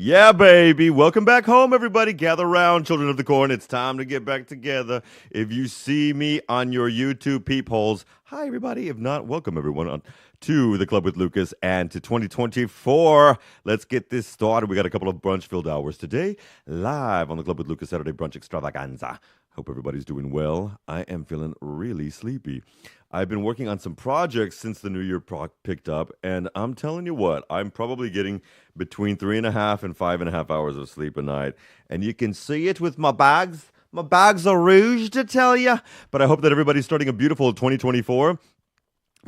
Yeah, baby. Welcome back home, everybody. Gather round, children of the corn. It's time to get back together. If you see me on your YouTube peepholes, hi, everybody. If not, welcome, everyone, to the Club with Lucas and to 2024. Let's get this started. We got a couple of brunch-filled hours today, live on the Club with Lucas Saturday Brunch Extravaganza. Hope everybody's doing well. I am feeling really sleepy. I've been working on some projects since the new year picked up, and I'm telling you what, I'm probably getting between 3.5 and 5.5 hours of sleep a night. And you can see it with my bags. My bags are rouge, to tell you. But I hope that everybody's starting a beautiful 2024.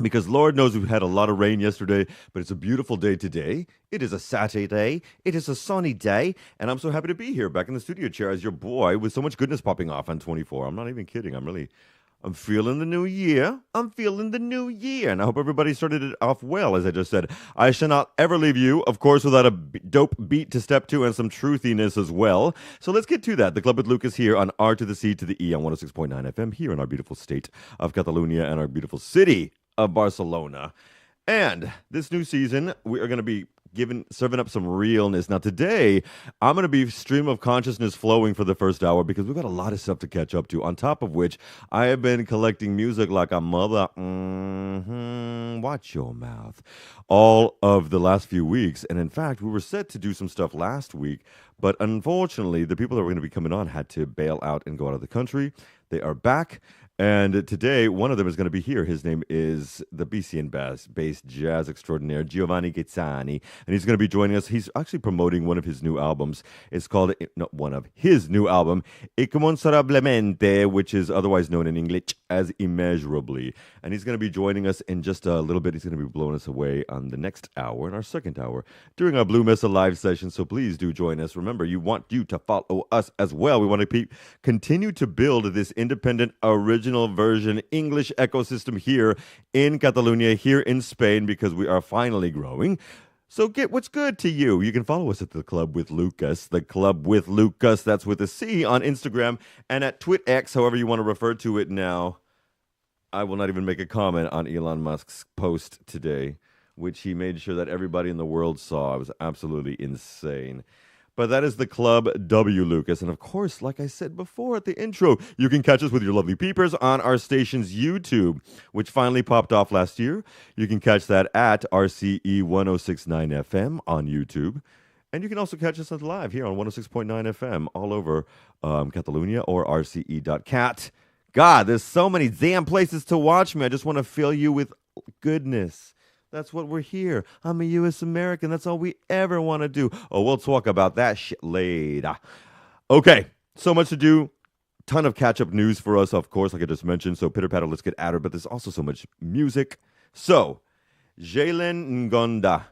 Because Lord knows we've had a lot of rain yesterday, but it's a beautiful day today. It is a Saturday. It is a sunny day. And I'm so happy to be here back in the studio chair as your boy with so much goodness popping off on 24. I'm not even kidding. I'm feeling the new year. I'm feeling the new year. And I hope everybody started it off well, as I just said. I shall not ever leave you, of course, without a dope beat to step to and some truthiness as well. So let's get to that. The Club with Lucas here on R to the C to the E on 106.9 FM here in our beautiful state of Catalonia and our beautiful city of Barcelona. And this new season, we are going to be serving up some realness. Now today, I'm going to be stream of consciousness flowing for the first hour because we've got a lot of stuff to catch up to. On top of which, I have been collecting music like a mother. Watch your mouth. All of the last few weeks. And in fact, we were set to do some stuff last week, but unfortunately, the people that were going to be coming on had to bail out and go out of the country. They are back. And today, one of them is going to be here. His name is the BC-based jazz extraordinaire, Giovanni Ghizzani. And he's going to be joining us. He's actually promoting one of his new albums. It's called, not one of, his new album, Incommensurablemente, which is otherwise known in English as Immeasurably. And he's going to be joining us in just a little bit. He's going to be blowing us away on the next hour, in our second hour, during our Blue Mesa live session. So please do join us. Remember, you want you to follow us as well. We want to continue to build this independent, original version English ecosystem here in Catalonia, here in Spain, because we are finally growing. So get what's good to you. You can follow us at the Club with Lucas, that's with a C, on Instagram and at TwitX, however you want to refer to it now. I will not even make a comment on Elon Musk's post today, which he made sure that everybody in the world saw. It was absolutely insane. But that is the Club W, Lucas. And of course, like I said before at the intro, you can catch us with your lovely peepers on our station's YouTube, which finally popped off last year. You can catch that at RCE 1069 FM on YouTube. And you can also catch us live here on 106.9 FM all over Catalonia or rce.cat. God, there's so many damn places to watch me. I just want to fill you with goodness. That's what we're here. I'm a U.S. American. That's all we ever want to do. Oh, we'll talk about that shit later. Okay, so much to do. Ton of catch-up news for us, of course, like I just mentioned. So pitter-patter, let's get at her. But there's also so much music. So, Jalen Ngonda.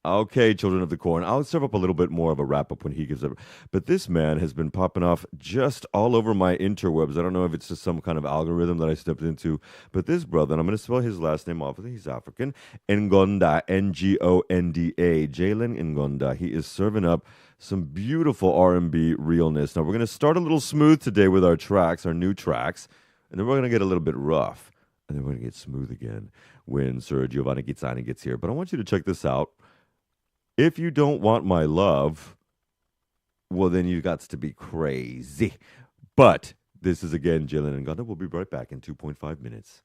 Okay, children of the corn. I'll serve up a little bit more of a wrap-up when he gives up. But this man has been popping off just all over my interwebs. I don't know if it's just some kind of algorithm that I stepped into. But this brother, and I'm going to spell his last name off. He's African. Ngonda, Ngonda. Jalen Ngonda. He is serving up some beautiful R&B realness. Now, we're going to start a little smooth today with our tracks, our new tracks. And then we're going to get a little bit rough. And then we're going to get smooth again when Sir Giovanni Ghizzani gets here. But I want you to check this out. If you don't want my love, well, then you got to be crazy. But this is, again, Jalen Ngonda. We'll be right back in 2.5 minutes.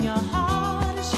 Your heart is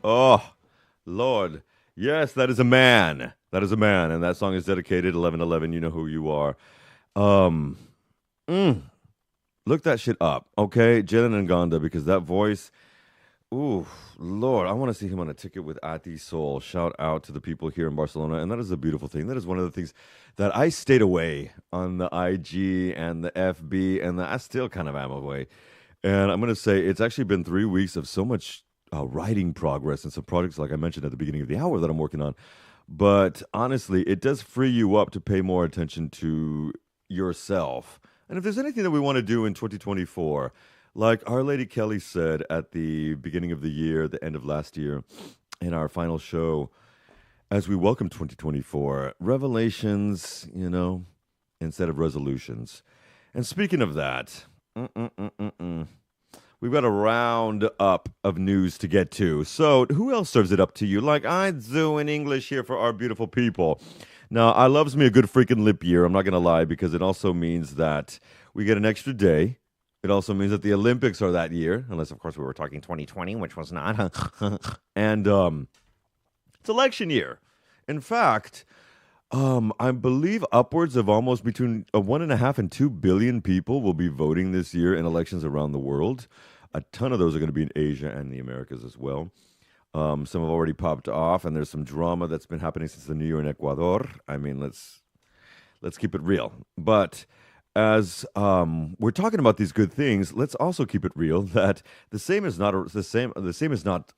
Oh, Lord. Yes, that is a man. That is a man. And that song is dedicated 1111. You know who you are. Um, mm, Look that shit up, okay? Jalen Nganda, because that voice. Ooh, Lord, I want to see him on a ticket with Ati Soul. Shout out to the people here in Barcelona. And that is a beautiful thing. That is one of the things that I stayed away on the IG and the FB, and I still kind of am away. And I'm going to say it's actually been 3 weeks of so much writing progress and some projects, like I mentioned at the beginning of the hour, that I'm working on. But honestly, it does free you up to pay more attention to yourself. And if there's anything that we want to do in 2024, like Our Lady Kelly said at the beginning of the year, the end of last year, in our final show, as we welcome 2024, revelations, instead of resolutions. And speaking of that, we've got a round up of news to get to. So, who else serves it up to you? Like I do in English here for our beautiful people. Now, I loves me a good freaking leap year. I'm not going to lie, because it also means that we get an extra day. It also means that the Olympics are that year, unless, of course, we were talking 2020, which was not. And it's election year. In fact, I believe upwards of almost between 1.5 and 2 billion people will be voting this year in elections around the world. A ton of those are going to be in Asia and the Americas as well. Some have already popped off, and there's some drama that's been happening since the New Year in Ecuador. I mean, let's keep it real. But as we're talking about these good things, let's also keep it real that the same is not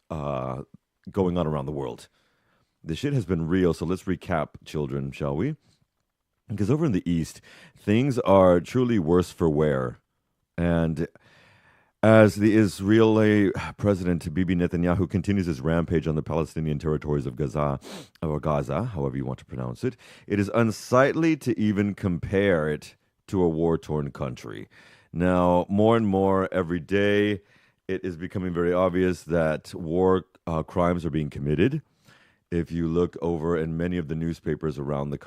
going on around the world. The shit has been real, so let's recap, children, shall we? Because over in the East, things are truly worse for wear. And as the Israeli President Bibi Netanyahu continues his rampage on the Palestinian territories of Gaza, or Gaza, however you want to pronounce it, it is unsightly to even compare it to a war-torn country. Now, more and more every day, it is becoming very obvious that war crimes are being committed. If you look over in many of the newspapers around the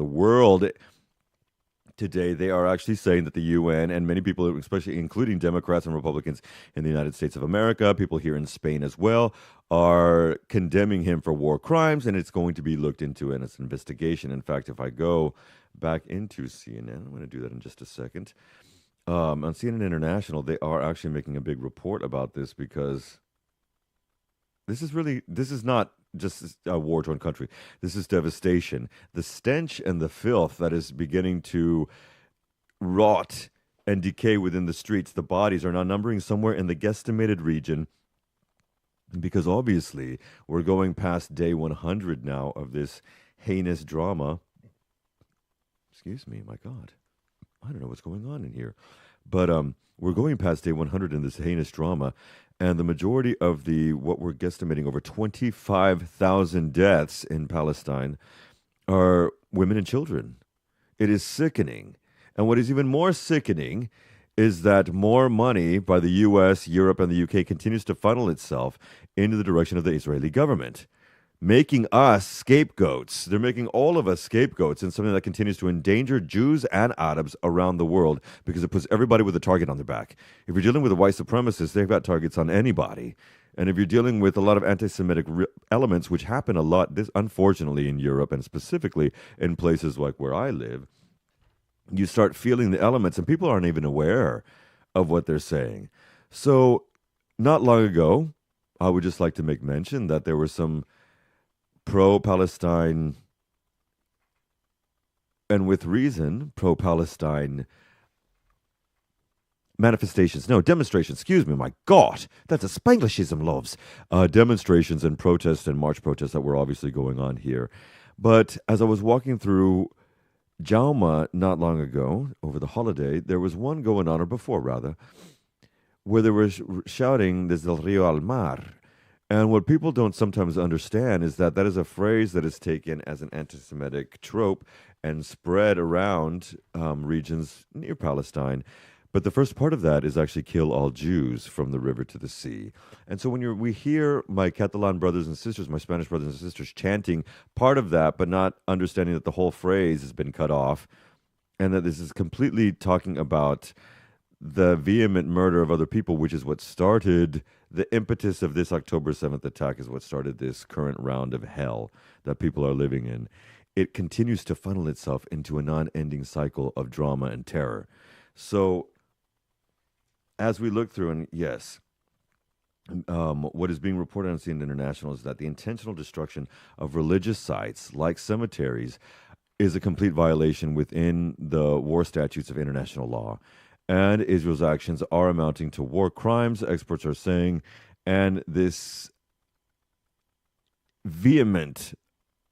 world today, they are actually saying that the UN and many people, especially including Democrats and Republicans in the United States of America, people here in Spain as well, are condemning him for war crimes, and it's going to be looked into in its investigation. In fact, if I go back into CNN, I'm going to do that in just a second. On CNN International, they are actually making a big report about this, because this is not just a war-torn country. This is devastation. The stench and the filth that is beginning to rot and decay within the streets. The bodies are now numbering somewhere in the guesstimated region, because obviously we're going past day 100 now of this heinous drama. Excuse me, my God. I don't know what's going on in here. But we're going past day 100 in this heinous drama, and the majority of what we're guesstimating, over 25,000 deaths in Palestine, are women and children. It is sickening. And what is even more sickening is that more money by the US, Europe, and the UK continues to funnel itself into the direction of the Israeli government, making us scapegoats. They're making all of us scapegoats, and something that continues to endanger Jews and Arabs around the world, because it puts everybody with a target on their back. If you're dealing with a white supremacist, they've got targets on anybody. And if you're dealing with a lot of anti-Semitic elements, which happen a lot, this unfortunately in Europe, and specifically in places like where I live, you start feeling the elements, and people aren't even aware of what they're saying. So not long ago, I would just like to make mention that there were some pro-Palestine, and with reason, pro-Palestine demonstrations, excuse me, my God, that's a Spanglishism, loves. Demonstrations and protests and march protests that were obviously going on here. But as I was walking through Jauma not long ago, over the holiday, there was one going on, or before rather, where they were shouting, "Desde el río al mar." And what people don't sometimes understand is that is a phrase that is taken as an anti-Semitic trope and spread around regions near Palestine. But the first part of that is actually kill all Jews from the river to the sea. And so when we hear my Catalan brothers and sisters, my Spanish brothers and sisters chanting part of that, but not understanding that the whole phrase has been cut off, and that this is completely talking about the vehement murder of other people, which is what started the impetus of this October 7th attack, is what started this current round of hell that people are living in. It continues to funnel itself into a non-ending cycle of drama and terror. So as we look through, and yes, what is being reported on CNN International is that the intentional destruction of religious sites like cemeteries is a complete violation within the war statutes of international law. And Israel's actions are amounting to war crimes, experts are saying. And this vehement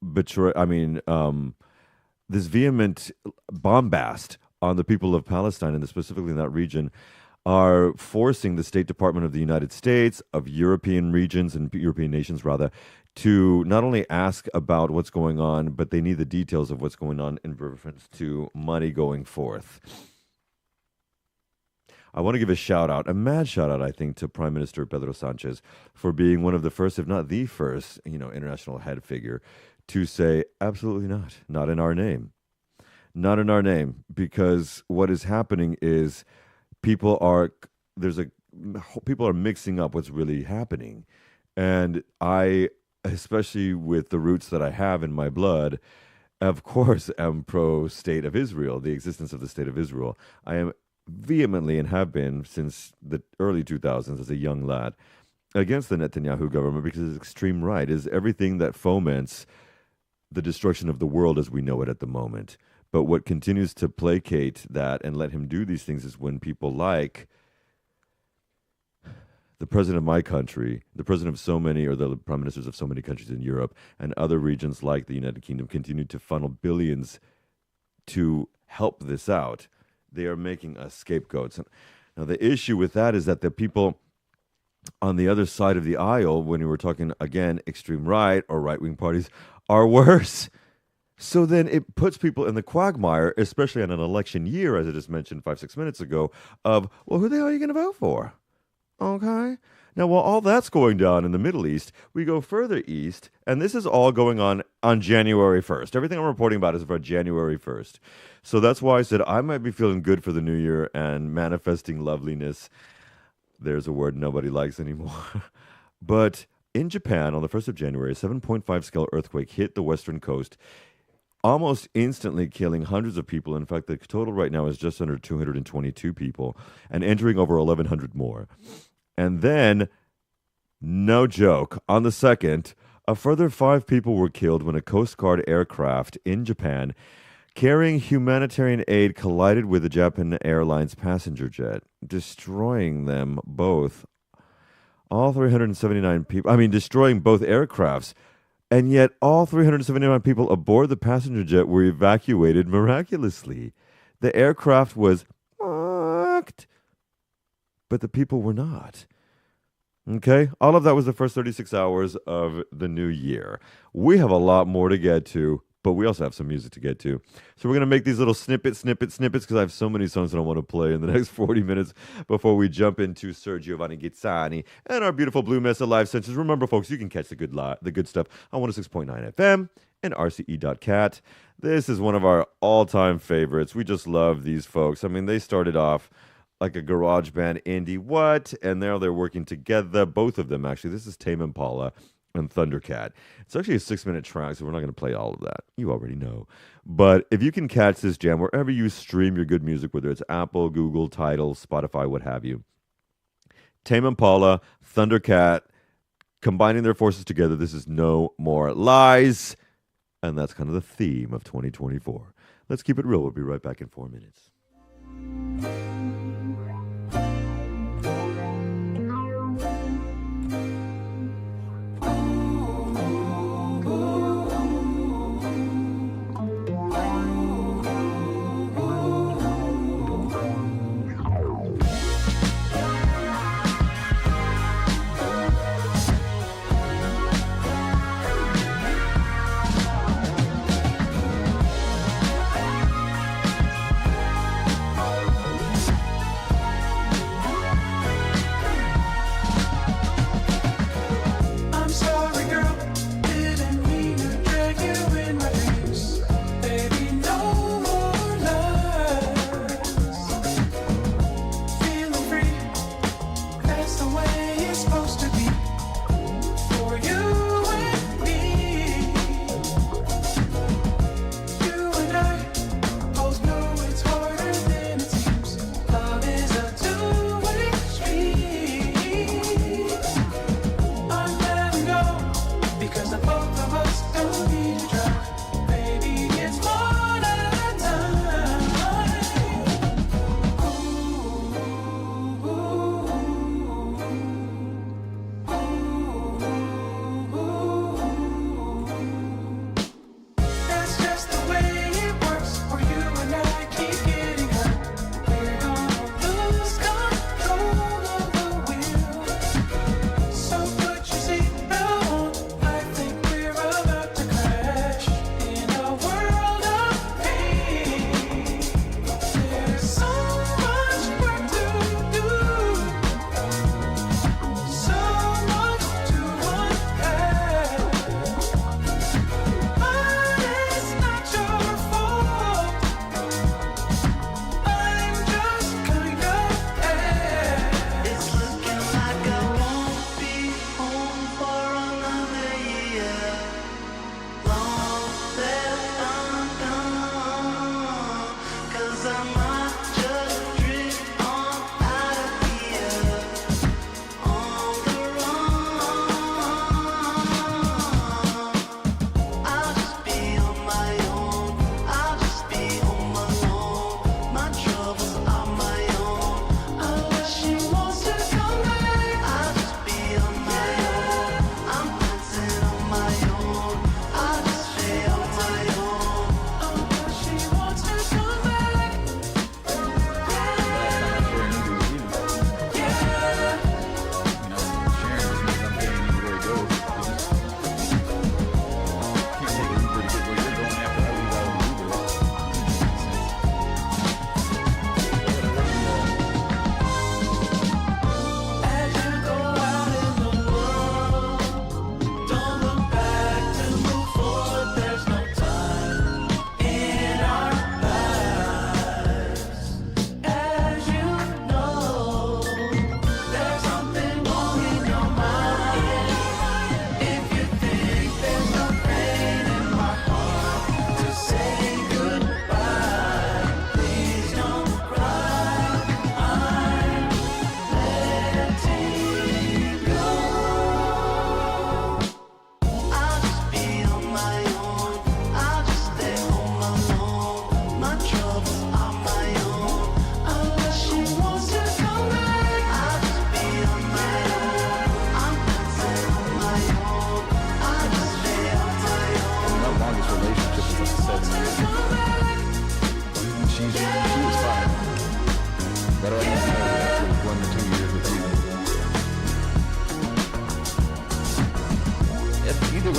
this vehement bombast on the people of Palestine, and specifically in that region, are forcing the State Department of the United States, of European regions and European nations rather, to not only ask about what's going on, but they need the details of what's going on in reference to money going forth. I want to give a shout out, a mad shout out, I think, to Prime Minister Pedro Sanchez for being one of the first, if not the first, international head figure to say, absolutely not in our name. Not in our name, because what is happening is people are mixing up what's really happening. And I, especially with the roots that I have in my blood, of course, am pro state of Israel, the existence of the state of Israel. I am vehemently, and have been since the early 2000s as a young lad, against the Netanyahu government, because it's extreme right, is everything that foments the destruction of the world as we know it at the moment. But what continues to placate that and let him do these things is when people like the president of my country, the president of so many, or the prime ministers of so many countries in Europe, and other regions like the United Kingdom continue to funnel billions to help this out. They are making us scapegoats. Now, the issue with that is that the people on the other side of the aisle, when we were talking, again, extreme right or right-wing parties, are worse. So then it puts people in the quagmire, especially on an election year, as I just mentioned 5-6 minutes ago, of, well, who the hell are you going to vote for? Okay. Now, while all that's going down in the Middle East, we go further east, and this is all going on January 1st. Everything I'm reporting about is for January 1st. So that's why I said I might be feeling good for the new year and manifesting loveliness. There's a word nobody likes anymore. But in Japan, on the 1st of January, a 7.5 scale earthquake hit the western coast, almost instantly killing hundreds of people. In fact, the total right now is just under 222 people and injuring over 1,100 more. And then, no joke, on the 2nd, a further 5 people were killed when a Coast Guard aircraft in Japan carrying humanitarian aid collided with the Japan Airlines passenger jet, destroying them both. All 379 people, destroying both aircrafts. And yet all 379 people aboard the passenger jet were evacuated miraculously. The aircraft was fucked, but the people were not. Okay? All of that was the first 36 hours of the new year. We have a lot more to get to, but we also have some music to get to. So we're going to make these little snippets, because I have so many songs that I want to play in the next 40 minutes before we jump into Sir Giovanni Ghizzani and our beautiful Blue Mesa live sessions. Remember, folks, you can catch the good stuff on 106.9 FM and RCE.cat. This is one of our all-time favorites. We just love these folks. They started off like a garage band indie, and now they're working together, both of them, actually. This is Tame Impala and Thundercat. It's actually a 6-minute track, so we're not going to play all of that. You already know. But if you can catch this jam wherever you stream your good music, whether it's Apple, Google, Tidal, Spotify, what have you, Tame Impala, Thundercat, combining their forces together, this is No More Lies. And that's kind of the theme of 2024. Let's keep it real. We'll be right back in 4 minutes.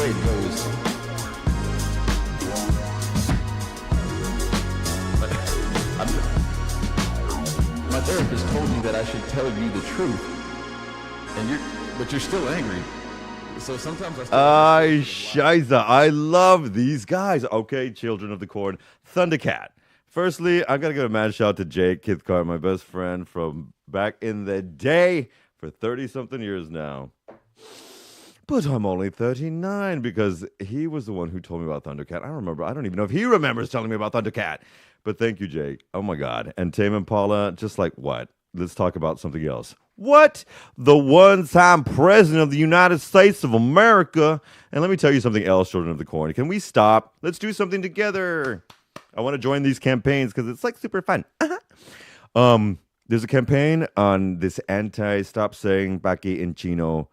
way it goes. My therapist told me that I should tell you the truth, but you're still angry. So sometimes I still Shiza, I love these guys. Okay, children of the corn, Thundercat. Firstly, I gotta give a mad shout out to Jake Kithcart, my best friend from back in the day for 30-something years now. But I'm only 39 because he was the one who told me about Thundercat. I don't remember. I don't even know if he remembers telling me about Thundercat. But thank you, Jake. Oh, my God. And Tame Impala, just like what? Let's talk about something else. What? The one-time president of the United States of America. And let me tell you something else, children of the corn. Can we stop? Let's do something together. I want to join these campaigns because it's like super fun. There's a campaign on this anti-stop saying Baki in Chino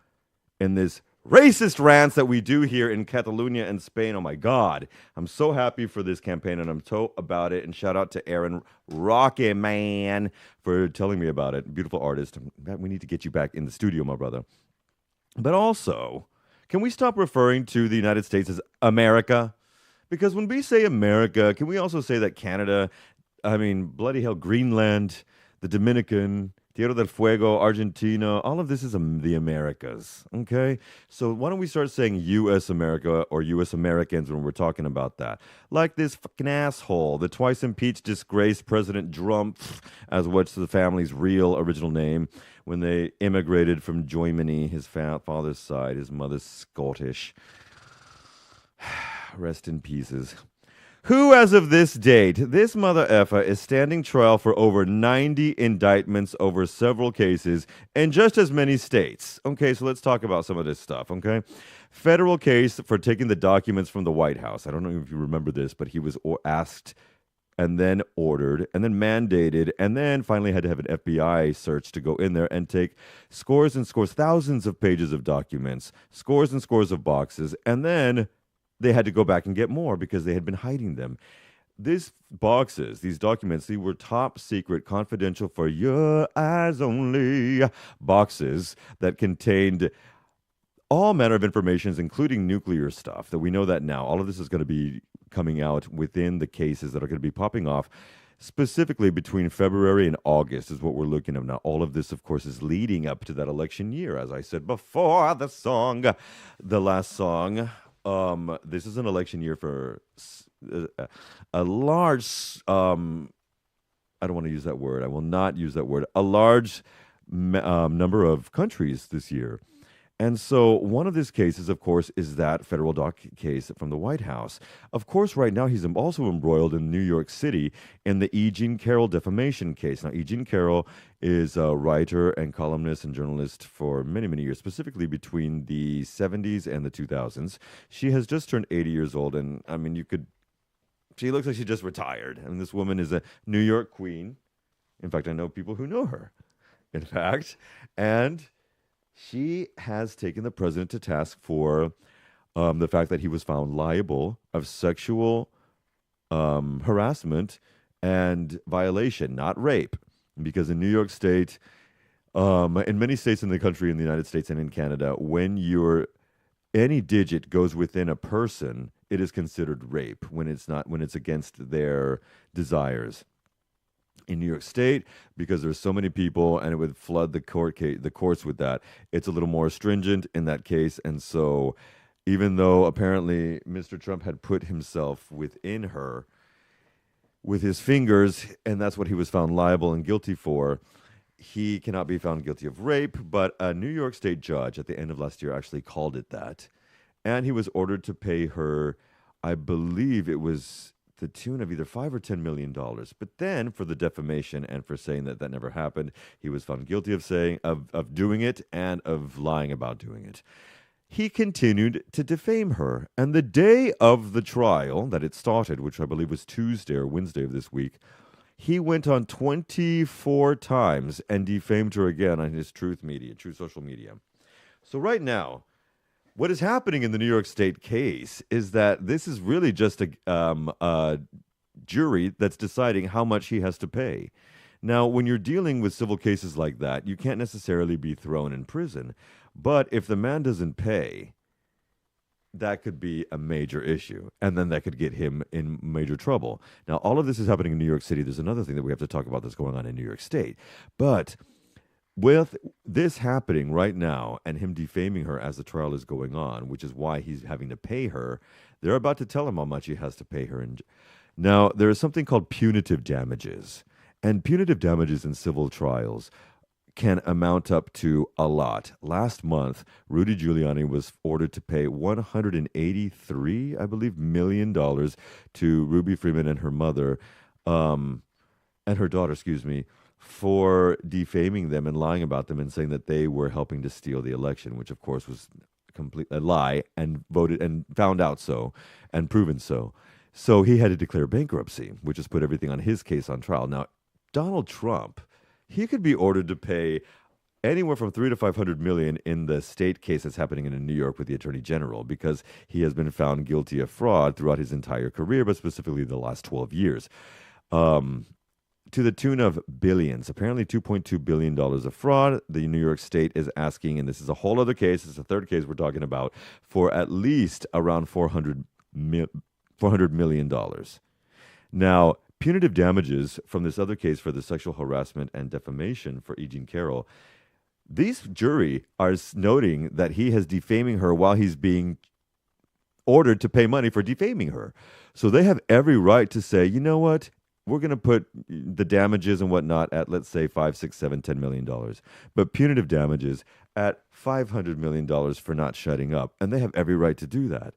in this racist rants that we do here in Catalonia and Spain. Oh my God. I'm so happy for this campaign and I'm so about it. And shout out to Aaron Rocky Man for telling me about it. Beautiful artist. We need to get you back in the studio, my brother. But also, can we stop referring to the United States as America? Because when we say America, can we also say that Canada, bloody hell, Greenland, the Dominican, Tierra del Fuego, Argentina, all of this is the Americas, okay? So why don't we start saying U.S. America or U.S. Americans when we're talking about that? Like this fucking asshole, the twice impeached, disgraced President Trump, as what's the family's real original name, when they immigrated from Germany, his father's side, his mother's Scottish. Rest in pieces. Who, as of this date, this mother effer is standing trial for over 90 indictments over several cases in just as many states. Okay, so let's talk about some of this stuff, okay? Federal case for taking the documents from the White House. I don't know if you remember this, but he was asked and then ordered and then mandated and then finally had to have an FBI search to go in there and take scores and scores, thousands of pages of documents, scores and scores of boxes, and then they had to go back and get more because they had been hiding them. These boxes, these documents, they were top secret, confidential for your eyes only boxes that contained all manner of information, including nuclear stuff that we know that now. All of this is going to be coming out within the cases that are going to be popping off specifically between February and August is what we're looking at. Now, all of this, of course, is leading up to that election year. As I said before, the last song, this is an election year for a large, I don't want to use that word. I will not use that word. A large number of countries this year. And so, one of these cases, of course, is that federal doc case from the White House. Of course, right now he's also embroiled in New York City in the E. Jean Carroll defamation case. Now, E. Jean Carroll is a writer and columnist and journalist for many, many years, specifically between the 70s and the 2000s. She has just turned 80 years old, and I mean, she looks like she just retired. And this woman is a New York queen. In fact, I know people who know her, in fact. And she has taken the president to task for the fact that he was found liable of sexual harassment and violation, not rape. Because in New York State, in many states in the country, in the United States and in Canada, when any digit goes within a person, it is considered rape when it's against their desires. In New York State, because there's so many people and it would flood the courts with that, it's a little more stringent in that case. And so even though apparently Mr. Trump had put himself within her with his fingers, and that's what he was found liable and guilty for, he cannot be found guilty of rape. But a New York State judge at the end of last year actually called it that. And he was ordered to pay her, I believe it was the tune of either $5 or $10 million. But then for the defamation and for saying that that never happened, he was found guilty of doing it and of lying about doing it. He continued to defame her. And the day of the trial that it started, which I believe was Tuesday or Wednesday of this week, he went on 24 times and defamed her again on his Truth Social Media. So right now, what is happening in the New York State case is that this is really just a jury that's deciding how much he has to pay. Now, when you're dealing with civil cases like that, you can't necessarily be thrown in prison. But if the man doesn't pay, that could be a major issue. And then that could get him in major trouble. Now, all of this is happening in New York City. There's another thing that we have to talk about that's going on in New York State. But with this happening right now and him defaming her as the trial is going on, which is why he's having to pay her, they're about to tell him how much he has to pay her. Now, there is something called punitive damages. And punitive damages in civil trials can amount up to a lot. Last month, Rudy Giuliani was ordered to pay $183, I believe, million to Ruby Freeman and her mother, and her daughter, excuse me, for defaming them and lying about them and saying that they were helping to steal the election, which of course was a lie, and voted and found out so and proven so. So he had to declare bankruptcy, which has put everything on his case on trial. Now, Donald Trump, he could be ordered to pay anywhere from $300 to $500 million in the state case that's happening in New York with the Attorney General, because he has been found guilty of fraud throughout his entire career, but specifically the last 12 years. To the tune of billions, apparently $2.2 billion of fraud. The New York State is asking, and this is a whole other case, it's the third case we're talking about, for at least around $400 million. Now, punitive damages from this other case for the sexual harassment and defamation for E. Jean Carroll, these jury are noting that he is defaming her while he's being ordered to pay money for defaming her. So they have every right to say, you know what? We're going to put the damages and whatnot at, let's say, $5, $6, $7, $10 million. But punitive damages at $500 million for not shutting up. And they have every right to do that.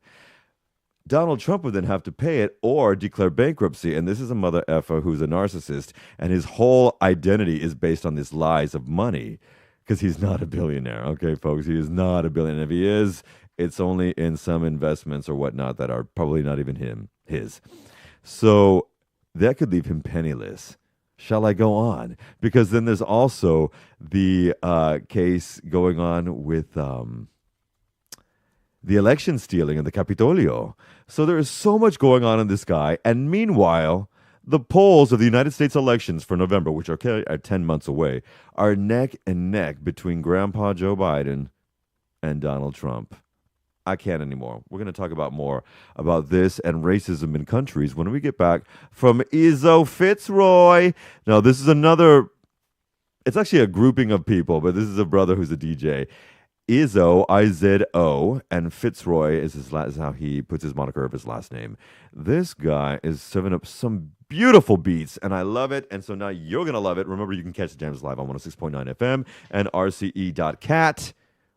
Donald Trump would then have to pay it or declare bankruptcy. And this is a mother effer who's a narcissist. And his whole identity is based on these lies of money, because he's not a billionaire. Okay, folks, he is not a billionaire. If he is, it's only in some investments or whatnot that are probably not even his. So that could leave him penniless. Shall I go on? Because then there's also the case going on with the election stealing in the Capitolio. So there is so much going on in this guy. And meanwhile, the polls of the United States elections for November, which are 10 months away, are neck and neck between Grandpa Joe Biden and Donald Trump. I can't anymore. We're going to talk about more about this and racism in countries when we get back from Izzo Fitzroy. Now, this is it's actually a grouping of people, but this is a brother who's a DJ. Izzo, I-Z-O, and Fitzroy is how he puts his moniker of his last name. This guy is serving up some beautiful beats, and I love it. And so now you're going to love it. Remember, you can catch the jams live on 106.9 FM and rce.cat.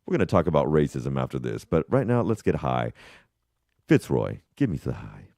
We're going to talk about racism after this, but right now, let's get high. Fitzroy, give me the high.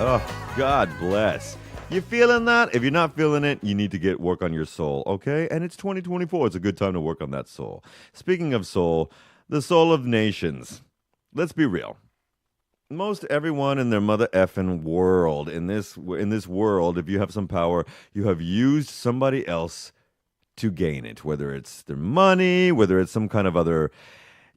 Oh, God bless. You feeling that? If you're not feeling it, you need to get work on your soul, okay? And it's 2024. It's a good time to work on that soul. Speaking of soul, the soul of nations. Let's be real. Most everyone in their mother effing world, in this world, if you have some power, you have used somebody else to gain it, whether it's their money, whether it's some kind of other,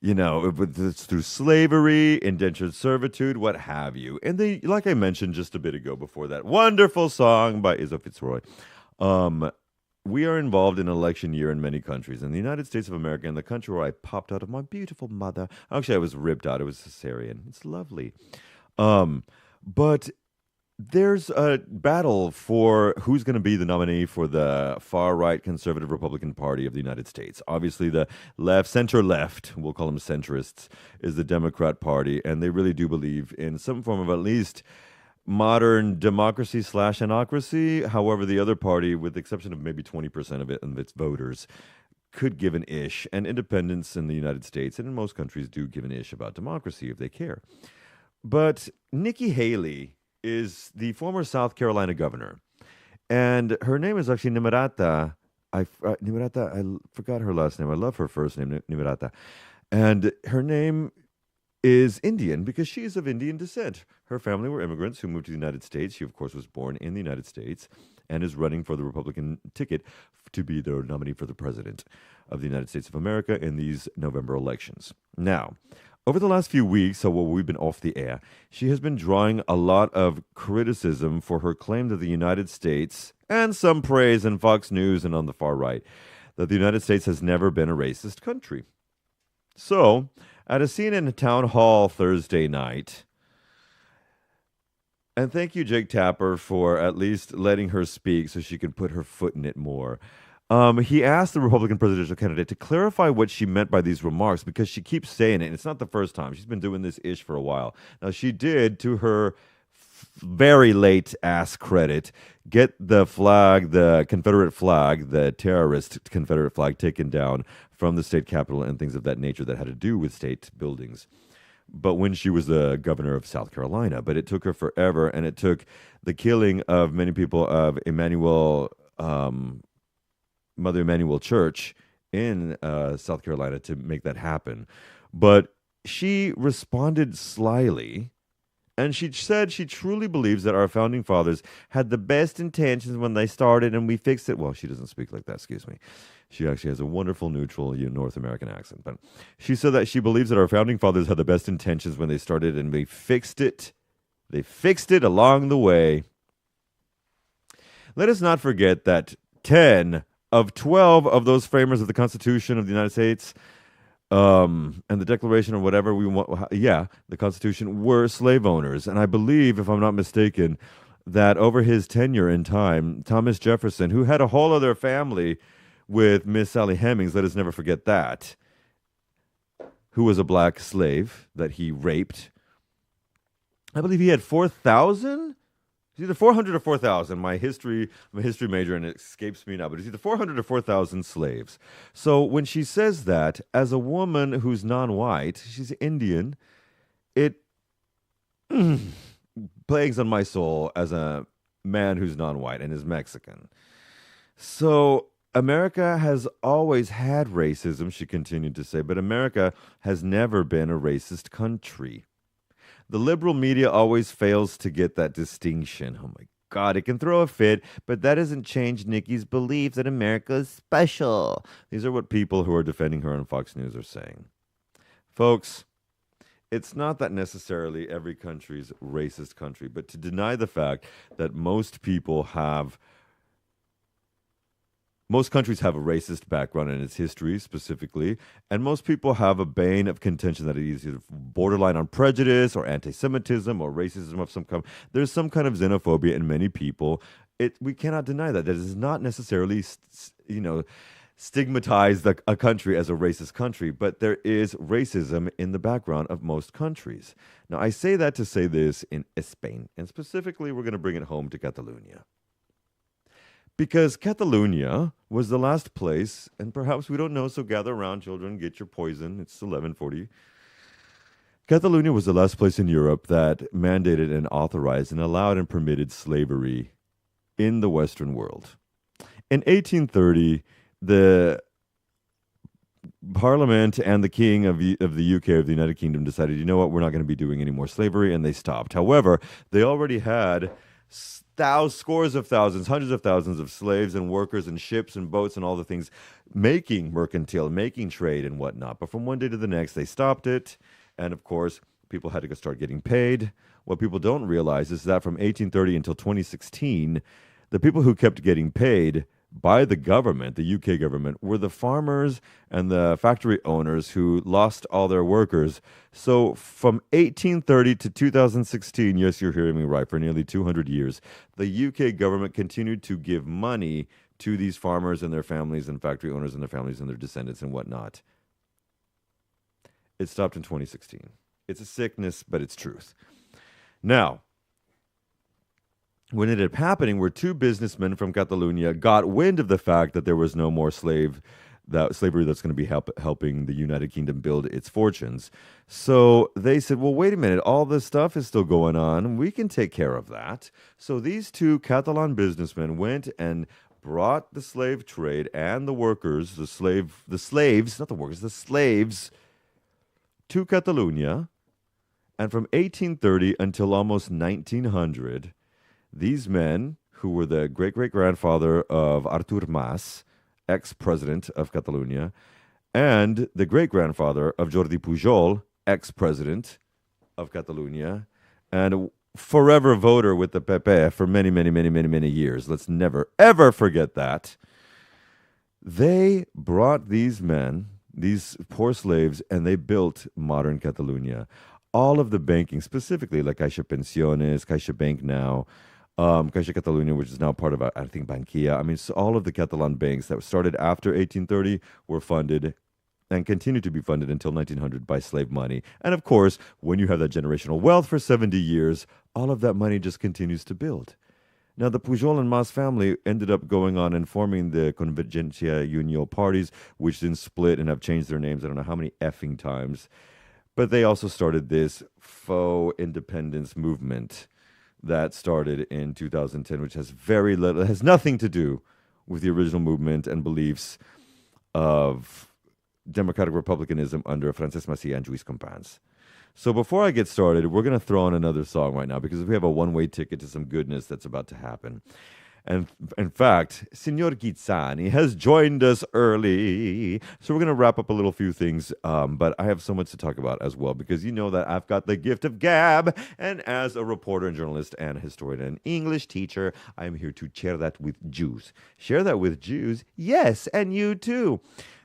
if it's through slavery, indentured servitude, what have you. And they, like I mentioned just a bit ago before that wonderful song by Izzo Fitzroy, we are involved in an election year in many countries. In the United States of America, in the country where I popped out of my beautiful mother, actually I was ripped out. It was cesarean. It's lovely. But there's a battle for who's going to be the nominee for the far-right conservative Republican Party of the United States. Obviously, the left, center-left, we'll call them centrists, is the Democrat Party, and they really do believe in some form of at least modern democracy / anocracy. However, the other party, with the exception of maybe 20% of it and its voters, could give an ish. And independents in the United States and in most countries do give an ish about democracy if they care. But Nikki Haley is the former South Carolina governor, and her name is actually Nimarata. Nimarata, I forgot her last name. I love her first name, Nimarata. And her name is Indian because she is of Indian descent. Her family were immigrants who moved to the United States. She, of course, was born in the United States and is running for the Republican ticket to be the nominee for the president of the United States of America in these November elections. Now, over the last few weeks, so while we've been off the air, she has been drawing a lot of criticism for her claim that the United States, and some praise in Fox News and on the far right, that the United States has never been a racist country. So, at a CNN town hall Thursday night, and thank you, Jake Tapper, for at least letting her speak so she can put her foot in it more. He asked the Republican presidential candidate to clarify what she meant by these remarks because she keeps saying it. And it's not the first time. She's been doing this ish for a while. Now, she did, to her very late ass credit, get the flag, the Confederate flag, the terrorist Confederate flag taken down from the state capitol and things of that nature that had to do with state buildings. But when she was the governor of South Carolina, but it took her forever, and it took the killing of many people of Mother Emanuel Church in South Carolina to make that happen. But she responded slyly, and she said she truly believes that our founding fathers had the best intentions when they started, and we fixed it. Well, she doesn't speak like that, excuse me. She actually has a wonderful, neutral North American accent. But she said that she believes that our founding fathers had the best intentions when they started, and they fixed it. They fixed it along the way. Let us not forget that 10 of 12 of those framers of the Constitution of the United States and the Declaration or whatever we want, the Constitution, were slave owners. And I believe, if I'm not mistaken, that over his tenure in time, Thomas Jefferson, who had a whole other family with Miss Sally Hemings, let us never forget that, who was a black slave that he raped. I believe he had 4,000? It's either 400 or 4,000. I'm a history major, and it escapes me now, but it's either 400 or 4,000 slaves. So when she says that, as a woman who's non-white, she's Indian, it plagues on my soul as a man who's non-white and is Mexican. So America has always had racism, she continued to say, but America has never been a racist country. The liberal media always fails to get that distinction. Oh my God, it can throw a fit, but that doesn't change Nikki's belief that America is special. These are what people who are defending her on Fox News are saying. Folks, it's not that necessarily every country's racist country, but to deny the fact that most countries have a racist background in its history specifically, and most people have a bane of contention that it is either borderline on prejudice or anti-Semitism or racism of some kind. There's some kind of xenophobia in many people. We cannot deny that. That does not necessarily, stigmatize a country as a racist country, but there is racism in the background of most countries. Now, I say that to say this in Spain, and specifically we're going to bring it home to Catalonia. Because Catalonia was the last place, and perhaps we don't know, so gather around, children, get your poison. It's 11:40. Catalonia was the last place in Europe that mandated and authorized and allowed and permitted slavery in the Western world. In 1830, the Parliament and the King of the UK, of the United Kingdom, decided, you know what, we're not going to be doing any more slavery, and they stopped. However, they already had scores of thousands, hundreds of thousands of slaves and workers and ships and boats and all the things making mercantile, making trade and whatnot. But from one day to the next, they stopped it. And of course, people had to start getting paid. What people don't realize is that from 1830 until 2016, the people who kept getting paid by the government, the UK government, were the farmers and the factory owners who lost all their workers. So from 1830 to 2016, yes, you're hearing me right, for nearly 200 years, the UK government continued to give money to these farmers and their families and factory owners and their families and their descendants and whatnot. It stopped in 2016. It's a sickness, but it's truth. Now, when it ended up happening, where two businessmen from Catalonia got wind of the fact that there was no more slavery that's going to be helping the United Kingdom build its fortunes. So they said, well, wait a minute, all this stuff is still going on. We can take care of that. So these two Catalan businessmen went and brought the slave trade and the workers, the slaves to Catalonia. And from 1830 until almost 1900, these men, who were the great great grandfather of Artur Mas, ex president of Catalonia, and the great grandfather of Jordi Pujol, ex president of Catalonia, and a forever voter with the PP for many, many, many, many, many years. Let's never, ever forget that. They brought these men, these poor slaves, and they built modern Catalonia. All of the banking, specifically like Caixa Pensiones, Caixa Bank now, Caixa Catalunya, which is now part of, I think, Bankia. I mean, so all of the Catalan banks that started after 1830 were funded and continue to be funded until 1900 by slave money. And of course, when you have that generational wealth for 70 years, all of that money just continues to build. Now, the Pujol and Mas family ended up going on and forming the Convergencia Unió parties, which then split and have changed their names I don't know how many effing times. But they also started this faux independence movement that started in 2010, which has very little, has nothing to do with the original movement and beliefs of democratic republicanism under Francesc Macià and Lluís Companys. So before I get started, we're going to throw on another song right now because we have a one-way ticket to some goodness that's about to happen. And in fact, Signor Ghizzani has joined us early. So we're going to wrap up a little few things, but I have so much to talk about as well because you know that I've got the gift of gab. And as a reporter and journalist and historian and English teacher, I'm here to share that with Jews. Share that with Jews? Yes, and you too.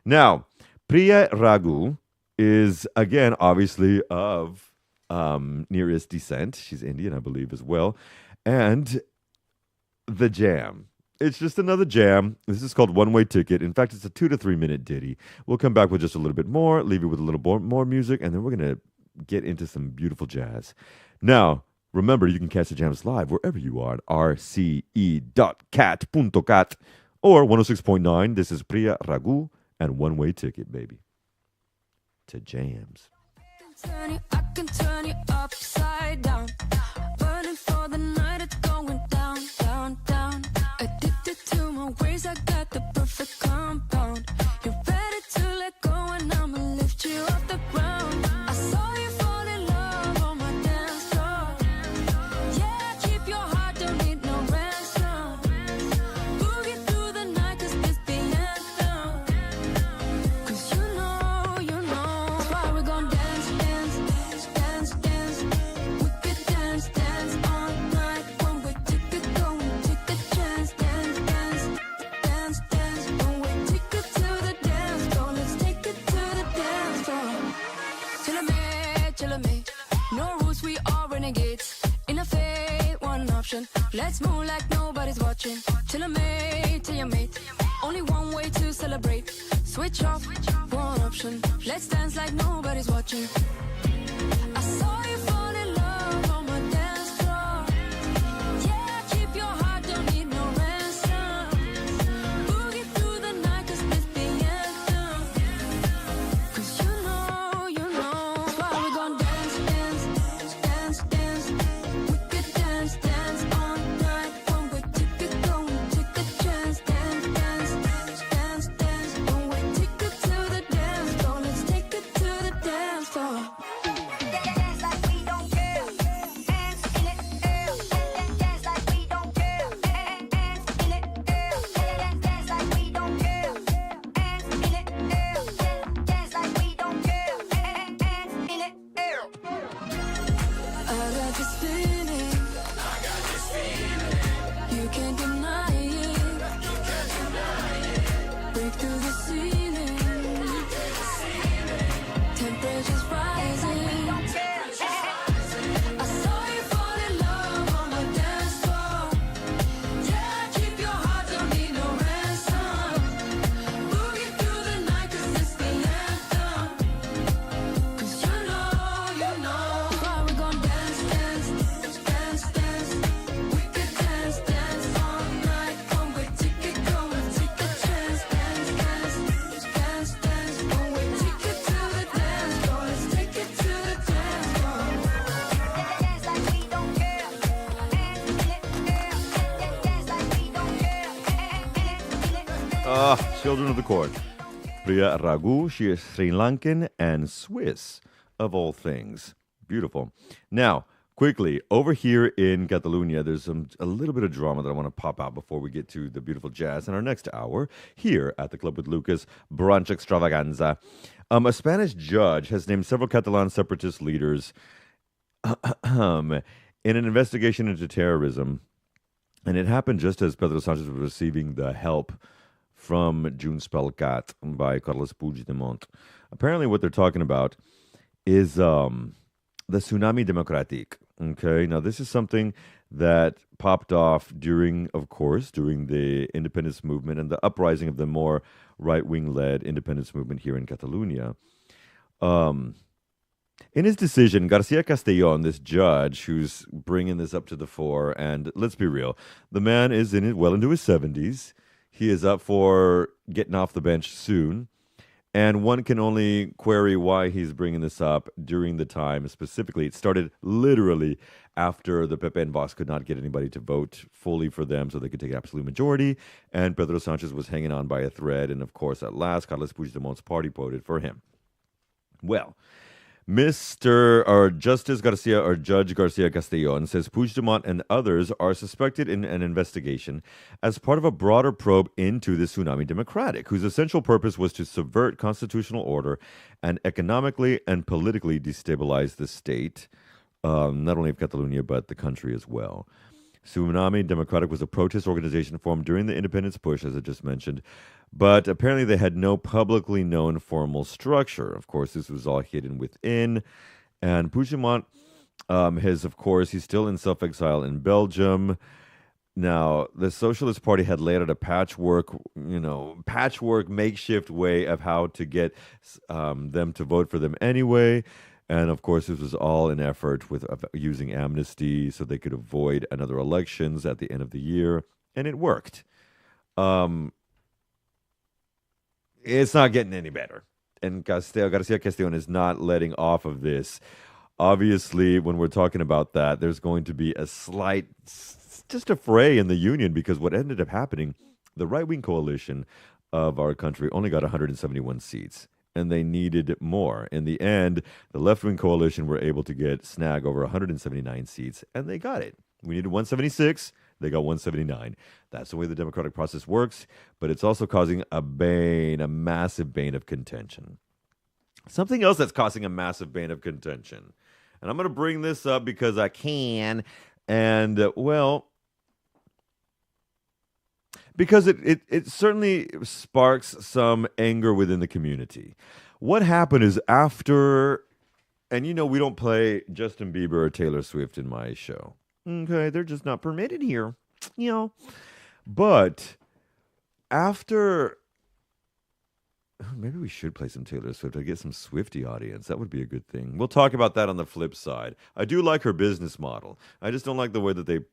Now, Priya Raghu is, again, obviously of Near East descent. She's Indian, I believe, as well. And the jam. It's just another jam. This is called One Way Ticket. In fact, it's a 2 to 3 minute ditty. We'll come back with just a little bit more, leave you with a little more music, and then we're going to get into some beautiful jazz. Now, remember, you can catch the jams live wherever you are at rce.cat.cat or 106.9. This is Priya Raghu and One Way Ticket, baby. To jams. I can turn you upside down. Burning for the night, it's going down, down, down. Addicted to my ways, I got the perfect compound. You're ready to let go and I'ma lift you off the ground. I saw you fall in love on my dance floor. Yeah, keep your heart, don't need no ransom. Boogie through the night, cause this the anthem. Cause you know, that's why we're gonna dance, dance, dance, dance. We could dance, dance all night. One way ticket, go and take a chance. Dance, dance, dance, dance. One way ticket to the dance floor. Let's take it to the dance floor. Chill a me. No rules, we are renegades. In a fate, one option. Let's move like nobody's watching. Chill a mate, till your mate. Only one way to celebrate. Switch off, one option. Let's dance like nobody's watching. I saw you fall in love on my dance floor. Yeah, keep your heart, don't need no ransom. Boogie through the night, cause this the anthem. Cause you know, that's why we gon' dance, dance, dance, dance. We could dance, dance all night. One way ticket, go and take a chance. Dance, dance, dance, dance. One way ticket to the dance floor. Let's take it to the dance floor. Dance like we don't care. Hands in the air. Dance like we don't care. Hands in the air. Dance like we don't care. Hands in the air. Dance like we don't care. Hands in the air. I got this feeling. You can't deny it. Break through the ceiling. Temperature's rising. I saw you fall in love on my dance floor. Yeah, keep your heart, don't need no ransom. Boogie through the night, cause it's the anthem. Cause you know, why we gon' dance, dance, dance, dance. We could dance, dance all night. One way ticket, go and take a chance. Dance, dance, dance, dance. One way ticket to the dance floor. Let's take it to the dance floor. Dance like we don't care. Hands in the air. Dance like we don't care. Hands in the air. Children of the Court. Priya Raghu, she is Sri Lankan and Swiss, of all things. Beautiful. Now, quickly, over here in Catalonia, there's a little bit of drama that I want to pop out before we get to the beautiful jazz in our next hour here at the Club with Lucas Brunch Extravaganza. A Spanish judge has named several Catalan separatist leaders in an investigation into terrorism, and it happened just as Pedro Sanchez was receiving the help from Junts pel Cat by Carles Puigdemont. Apparently, what they're talking about is the tsunami democratic. Okay, now this is something that popped off during the independence movement and the uprising of the more right-wing led independence movement here in Catalonia. In his decision, Garcia Castellon, this judge who's bringing this up to the fore, and let's be real, the man is well into his 70s. He is up for getting off the bench soon. And one can only query why he's bringing this up during the time specifically. It started literally after the Pepe and Vox could not get anybody to vote fully for them so they could take absolute majority. And Pedro Sanchez was hanging on by a thread. And of course, at last, Carles Puigdemont's party voted for him. Well, Justice Garcia or Judge Garcia Castellon says Puigdemont and others are suspected in an investigation as part of a broader probe into the Tsunami Democratic, whose essential purpose was to subvert constitutional order and economically and politically destabilize the state, not only of Catalonia, but the country as well. Tsunami Democratic was a protest organization formed during the independence push, as I just mentioned, but apparently they had no publicly known formal structure. Of course, this was all hidden within. And Puigdemont he's still in self-exile in Belgium. Now, the Socialist Party had laid out a patchwork makeshift way of how to get them to vote for them anyway. And of course, this was all an effort with using amnesty so they could avoid another elections at the end of the year. And it worked. It's not getting any better. And Garcia Castellon is not letting off of this. Obviously, when we're talking about that, there's going to be a slight, just a fray in the union, because what ended up happening, the right-wing coalition of our country only got 171 seats, and they needed more. In the end, the left-wing coalition were able to snag over 179 seats, and they got it. We needed 176. They got 179. That's the way the democratic process works, but it's also causing a massive bane of contention. Something else that's causing a massive bane of contention, and I'm going to bring this up because I can, and because it certainly sparks some anger within the community. What happened is after, and we don't play Justin Bieber or Taylor Swift in my show. Okay, they're just not permitted here, But after, maybe we should play some Taylor Swift. I get some Swiftie audience. That would be a good thing. We'll talk about that on the flip side. I do like her business model. I just don't like the way that they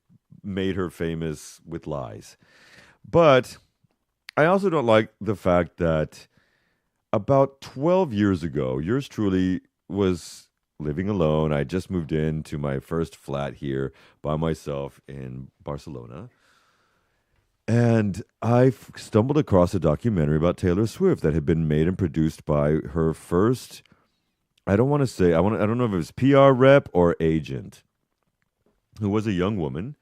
made her famous with lies. But I also don't like the fact that about 12 years ago, yours truly was living alone. I just moved into my first flat here by myself in Barcelona. And I stumbled across a documentary about Taylor Swift that had been made and produced by her first, I don't know if it was PR rep or agent, who was a young woman.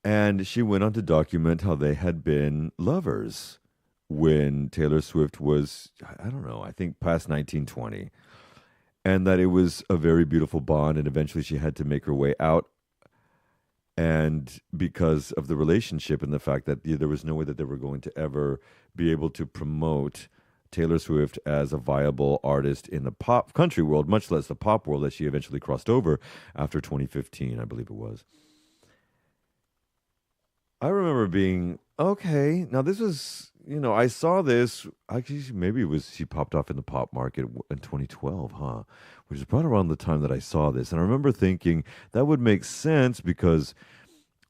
And she went on to document how they had been lovers when Taylor Swift was, I think past 1920. And that it was a very beautiful bond, and eventually she had to make her way out. And because of the relationship and the fact that there was no way that they were going to ever be able to promote Taylor Swift as a viable artist in the pop country world, much less the pop world that she eventually crossed over after 2015, I believe it was. I remember being, okay, now this was, I saw this, actually maybe she popped off in the pop market in 2012, which is about around the time that I saw this. And I remember thinking that would make sense because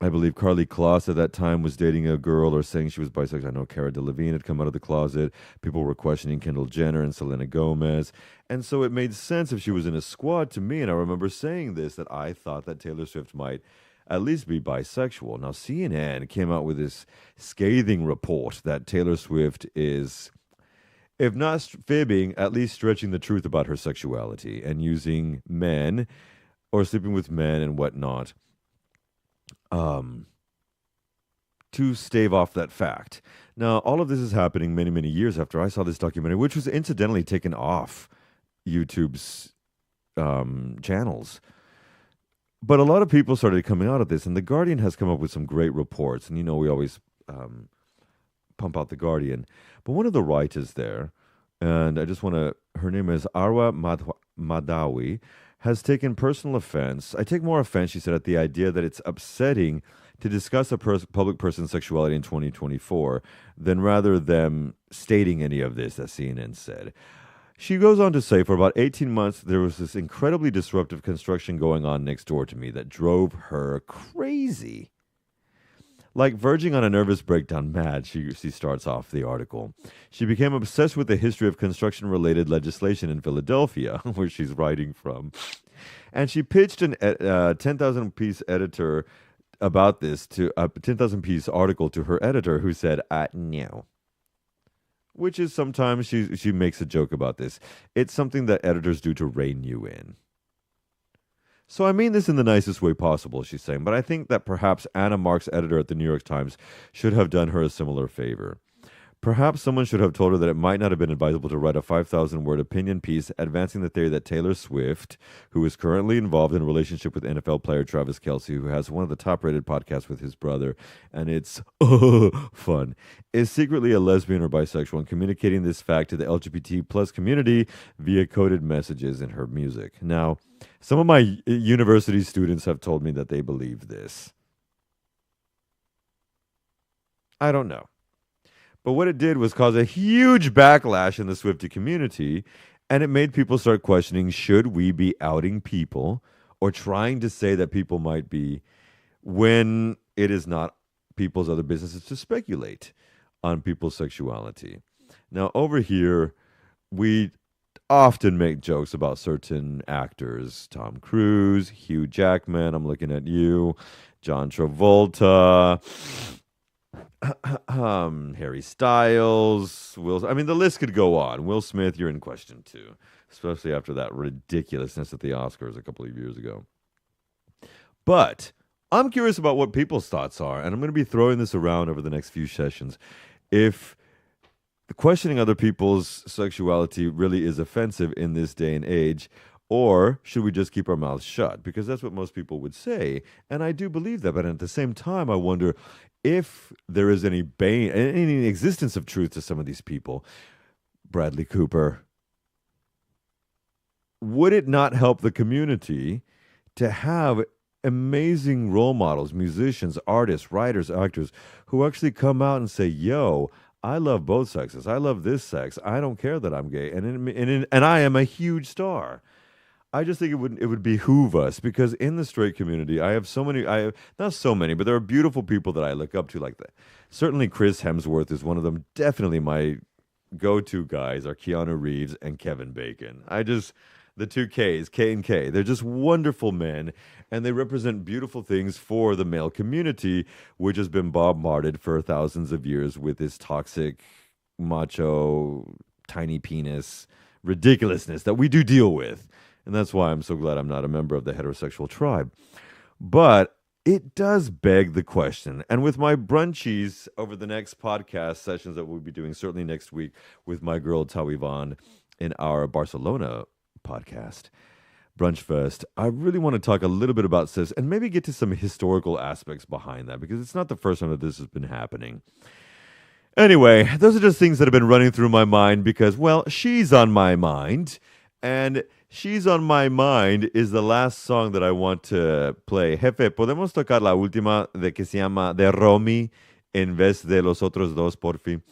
I believe Karlie Kloss at that time was dating a girl or saying she was bisexual. I know Cara Delevingne had come out of the closet. People were questioning Kendall Jenner and Selena Gomez. And so it made sense if she was in a squad to me. And I remember saying this, that I thought that Taylor Swift might at least be bisexual. Now, CNN came out with this scathing report that Taylor Swift is if not fibbing, at least stretching the truth about her sexuality and using men or sleeping with men and whatnot um, to stave off that fact. Now, all of this is happening many, many years after I saw this documentary, which was incidentally taken off YouTube's channels. But a lot of people started coming out of this, and The Guardian has come up with some great reports. And, we always pump out The Guardian. But one of the writers there, and I just want to, her name is Arwa Madawi, has taken personal offense. I take more offense, she said, at the idea that it's upsetting to discuss a public person's sexuality in 2024 than rather them stating any of this, as CNN said. She goes on to say, for about 18 months, there was this incredibly disruptive construction going on next door to me that drove her crazy. Like verging on a nervous breakdown mad, she starts off the article. She became obsessed with the history of construction-related legislation in Philadelphia, where she's writing from. And she pitched an 10,000-piece editor about this, to a 10,000-piece article to her editor, who said, no. Which is sometimes she makes a joke about this. It's something that editors do to rein you in. So I mean this in the nicest way possible, she's saying, but I think that perhaps Anna Mark's editor at the New York Times should have done her a similar favor. Perhaps someone should have told her that it might not have been advisable to write a 5,000-word opinion piece advancing the theory that Taylor Swift, who is currently involved in a relationship with NFL player Travis Kelce, who has one of the top-rated podcasts with his brother, and it's fun, is secretly a lesbian or bisexual, and communicating this fact to the LGBT plus community via coded messages in her music. Now, some of my university students have told me that they believe this. I don't know. But what it did was cause a huge backlash in the Swiftie community, and it made people start questioning, should we be outing people or trying to say that people might be, when it is not people's other businesses to speculate on people's sexuality. Now, over here, we often make jokes about certain actors. Tom Cruise, Hugh Jackman, I'm looking at you, John Travolta, Harry Styles, I mean, the list could go on. Will Smith, you're in question too, especially after that ridiculousness at the Oscars a couple of years ago. But I'm curious about what people's thoughts are, and I'm going to be throwing this around over the next few sessions. If questioning other people's sexuality really is offensive in this day and age, or should we just keep our mouths shut? Because that's what most people would say, and I do believe that. But at the same time, I wonder if there is any existence of truth to some of these people. Bradley Cooper, would it not help the community to have amazing role models, musicians, artists, writers, actors, who actually come out and say, yo, I love both sexes. I love this sex. I don't care that I'm gay. And I am a huge star. I just think it would behoove us, because in the straight community, not so many, but there are beautiful people that I look up to like that. Certainly Chris Hemsworth is one of them. Definitely my go-to guys are Keanu Reeves and Kevin Bacon. The two Ks, K and K, they're just wonderful men, and they represent beautiful things for the male community, which has been bombarded for thousands of years with this toxic, macho, tiny penis ridiculousness that we do deal with. And that's why I'm so glad I'm not a member of the heterosexual tribe. But it does beg the question. And with my brunchies over the next podcast sessions that we'll be doing, certainly next week, with my girl Tau Yvonne in our Barcelona podcast, BrunchFest, I really want to talk a little bit about cis and maybe get to some historical aspects behind that, because it's not the first time that this has been happening. Anyway, those are just things that have been running through my mind because, well, she's on my mind. And She's on My Mind is the last song that I want to play. Jefe, ¿podemos tocar la última de que se llama De Romy en vez de los otros dos, por fin?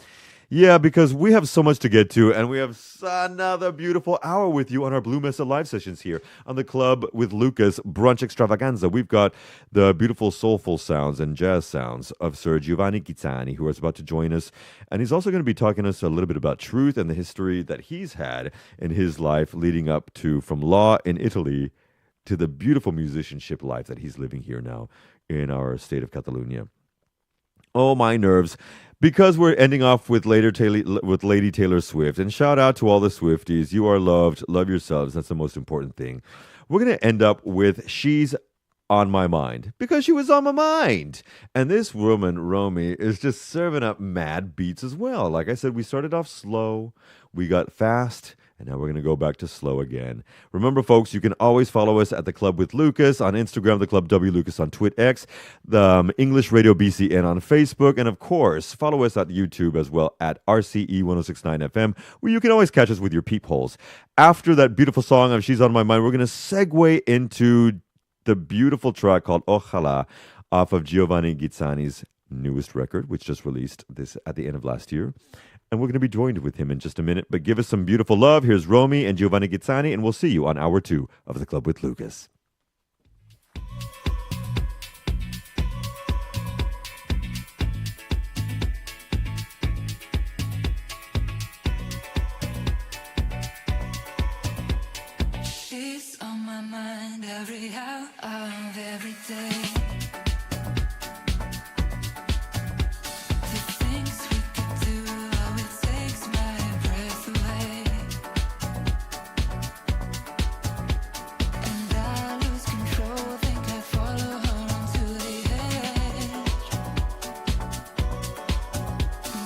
Yeah, because we have so much to get to, and we have another beautiful hour with you on our Blue Mesa live sessions here on the Club with Lucas Brunch Extravaganza. We've got the beautiful soulful sounds and jazz sounds of Sir Giovanni Ghizzani, who is about to join us, and he's also going to be talking to us a little bit about truth and the history that he's had in his life leading up to from law in Italy to the beautiful musicianship life that he's living here now in our state of Catalonia. Oh, my nerves. Because we're ending off with with Lady Taylor Swift, and shout out to all the Swifties. You are loved. Love yourselves. That's the most important thing. We're gonna end up with "She's on My Mind" because she was on my mind. And this woman, Romy, is just serving up mad beats as well. Like I said, we started off slow, we got fast, and now we're going to go back to slow again. Remember, folks, you can always follow us at The Club with Lucas on Instagram, The Club W Lucas on TwitX, the English Radio BCN on Facebook, and of course, follow us at YouTube as well at RCE 1069 FM, where you can always catch us with your peepholes. After that beautiful song of She's on My Mind, we're going to segue into the beautiful track called Ojalá off of Giovanni Ghizzani's newest record, which just released this at the end of last year. And we're going to be joined with him in just a minute. But give us some beautiful love. Here's Romy and Giovanni Ghizzani, and we'll see you on hour 2 of The Club with Lucas. She's on my mind every hour of every day. The things we could do, oh, it takes my breath away. And I lose control, think I follow her onto the edge.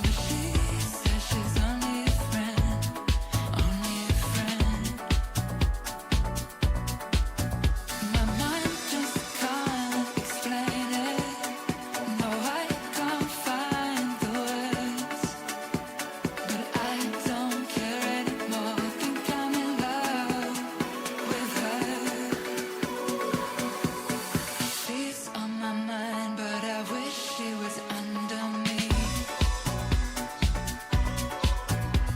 But she says she's only a friend, only a friend. My mind just can't explain it. No, I can't find the words. But I don't care anymore. Think I'm in love with her. She's on my mind, but I wish she was under me.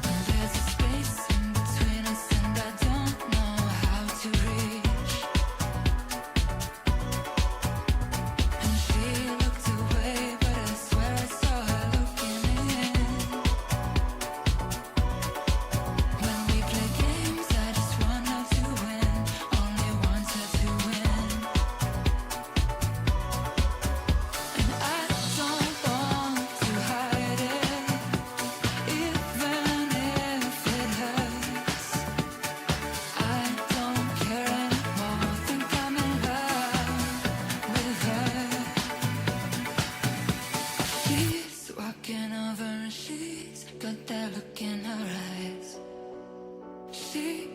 And there's a space in between us, and I don't know how to reach. And she looked away, but I swear I saw her looking in. When we play games, I just want her to win. Only want her to win. And I don't want to hide it, even if it hurts. I don't care anymore. Think I'm in love with her. She's walking over and she's got that look in her eyes. She's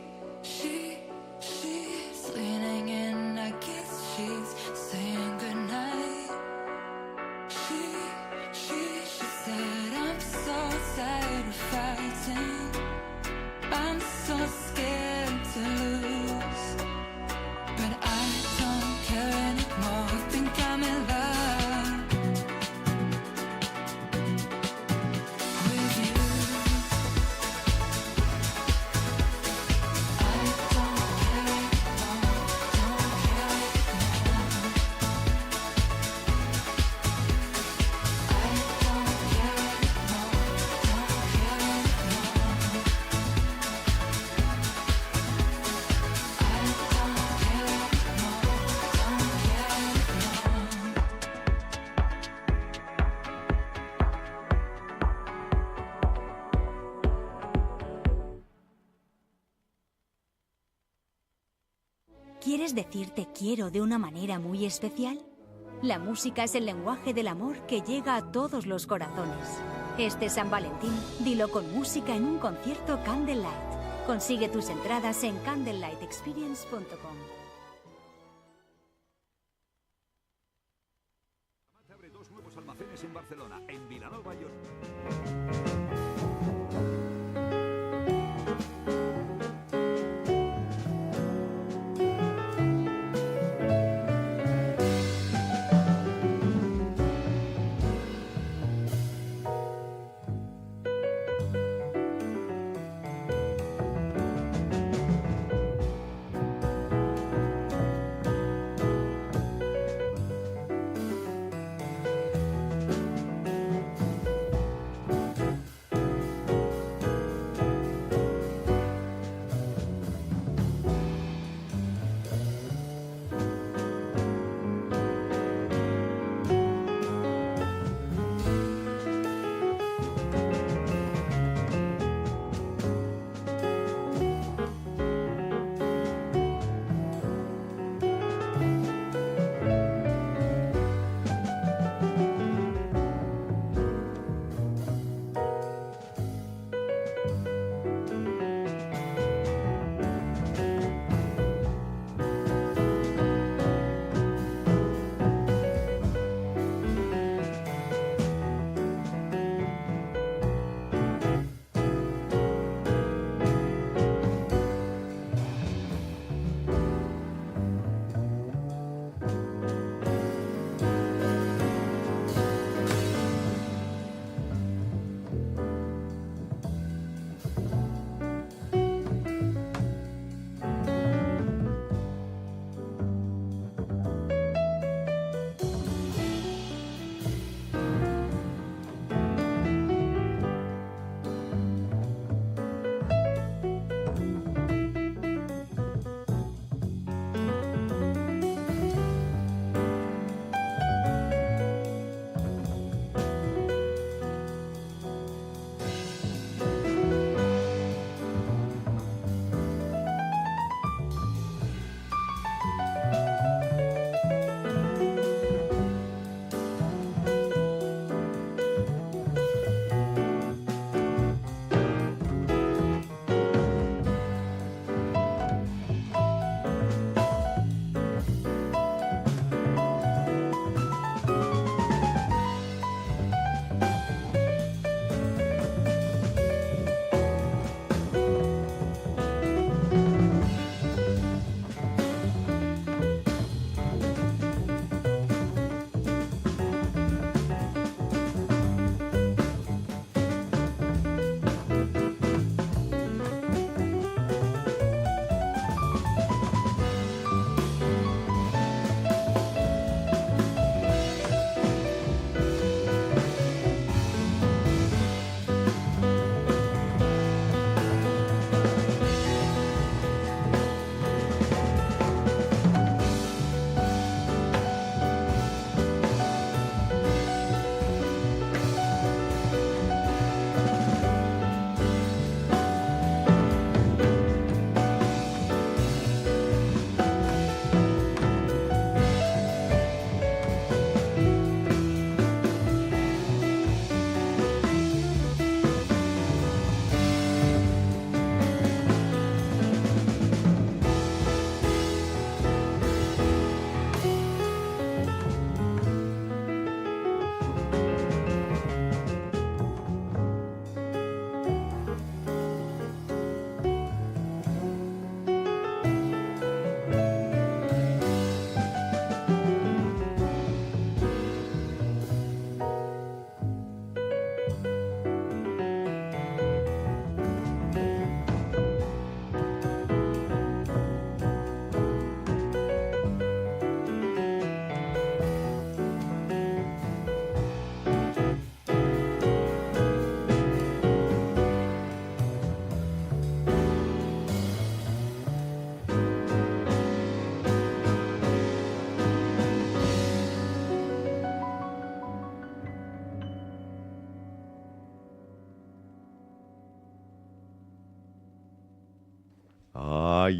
leaning in. I guess she's saying goodnight. She said, I'm so tired of fighting. I'm so scared to lose. But I don't care anymore. Think I'm in love with you. I don't care anymore. Don't care anymore. I don't care anymore. Don't care anymore. I don't care anymore. Don't care anymore. ¿Quieres decir te quiero de una manera muy especial? La música es el lenguaje del amor que llega a todos los corazones. Este San Valentín, dilo con música en un concierto Candlelight. Consigue tus entradas en candlelightexperience.com. Abre 2 nuevos almacenes en Barcelona, en Vilanova y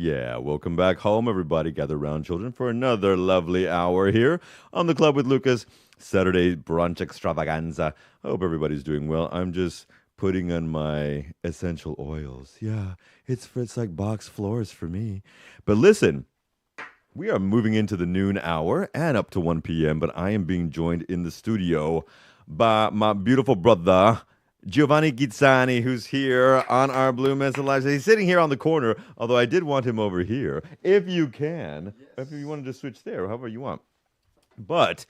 Yeah, welcome back home, everybody. Gather around, children, for another lovely hour here on the Club with Lucas, Saturday brunch extravaganza. I hope everybody's doing well. I'm just putting on my essential oils. Yeah, it's like box floors for me. But listen, we are moving into the noon hour and up to 1 p.m., but I am being joined in the studio by my beautiful brother, Giovanni Ghizzani, who's here on our Blue Mesa Live. He's sitting here on the corner, although I did want him over here. If you can, if you wanted to switch there, however you want. But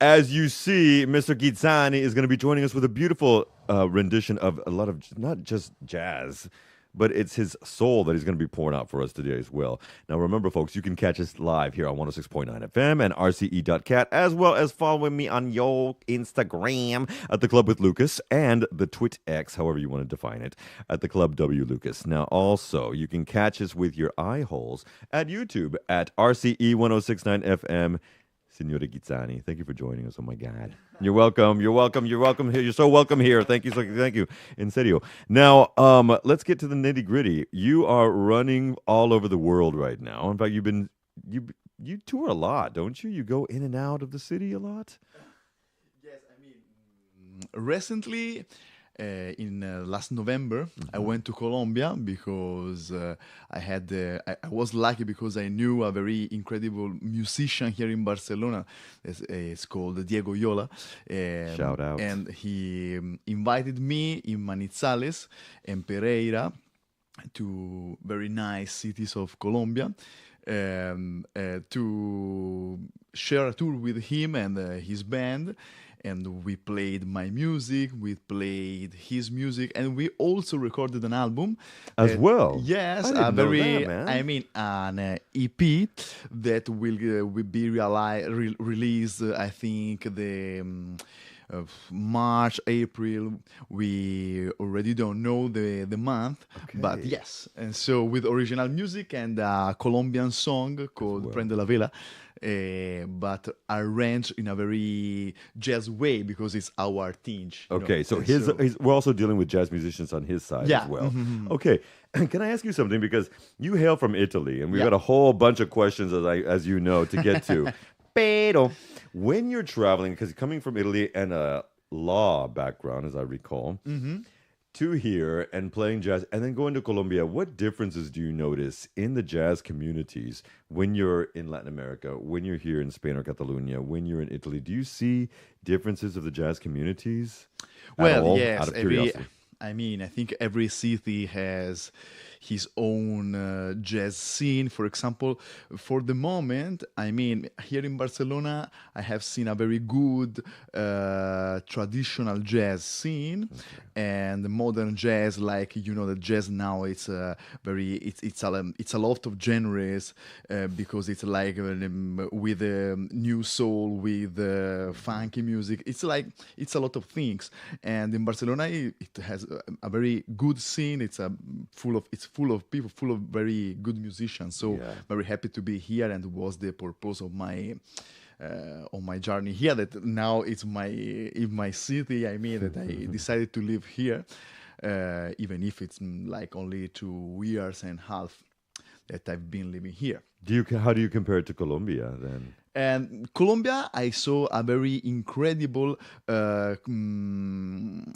as you see, Mr. Ghizzani is going to be joining us with a beautiful rendition of a lot of not just jazz, but it's his soul that he's going to be pouring out for us today as well. Now, remember, folks, you can catch us live here on 106.9 FM and rce.cat, as well as following me on your Instagram at The Club with Lucas and the Twit X, however you want to define it, at The Club W Lucas. Now, also, you can catch us with your eye holes at YouTube at RCE 106.9 FM. Signore Ghizzani, thank you for joining us. Oh my God, you're welcome. You're welcome. You're welcome here. You're so welcome here. Thank you. Thank you. In serio. Now, let's get to the nitty gritty. You are running all over the world right now. In fact, you tour a lot, don't you? You go in and out of the city a lot. Yes, I mean, recently, in last November, I went to Colombia because I was lucky because I knew a very incredible musician here in Barcelona. It's called Diego Yola. Shout out. And he invited me in Manizales and Pereira, two very nice cities of Colombia, to share a tour with him and his band. And we played my music, we played his music, and we also recorded an album. As well? Yes, I didn't know that, man. I mean, an EP that will be released, I think, the March, April. We already don't know the month, but yes. And so with original music and a Colombian song called Prende la Vela, but arranged in a very jazz way because it's our tinge. Okay, so we're also dealing with jazz musicians on his side as well. Okay, can I ask you something? Because you hail from Italy, and we've got a whole bunch of questions, as you know, to get to. Pero when you're traveling, because coming from Italy and a law background, as I recall, to here and playing jazz and then going to Colombia, what differences do you notice in the jazz communities when you're in Latin America, when you're here in Spain or Catalonia, when you're in Italy? Do you see differences of the jazz communities? Well, yes. Out of curiosity. I think every city has his own jazz scene. For example, for the moment, here in Barcelona, I have seen a very good traditional jazz scene and modern jazz. Like the jazz now, it's a lot of genres because it's like with new soul, with funky music. It's a lot of things. And in Barcelona, it has a very good scene. It's full of people, full of very good musicians. So very happy to be here, and was the purpose of my on my journey here. That now it's in my city. That I decided to live here, even if it's like only 2 years and a half that I've been living here. How do you compare it to Colombia then? And Colombia, I saw a very incredible Latin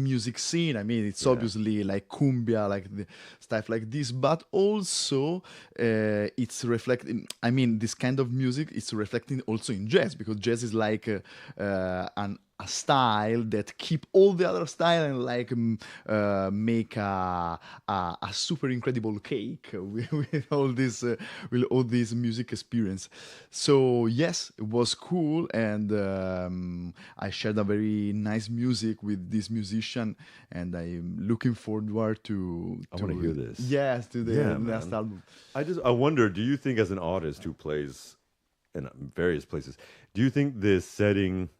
music scene. It's obviously like cumbia, like the stuff like this, but also it's reflecting. This kind of music is reflecting also in jazz, because jazz is like a style that keep all the other style and make a super incredible cake with all this music experience. So yes, it was cool, and I shared a very nice music with this musician, and I'm looking forward to. I want to hear this. Yes, to the next album. I wonder, do you think, as an artist who plays in various places, do you think this setting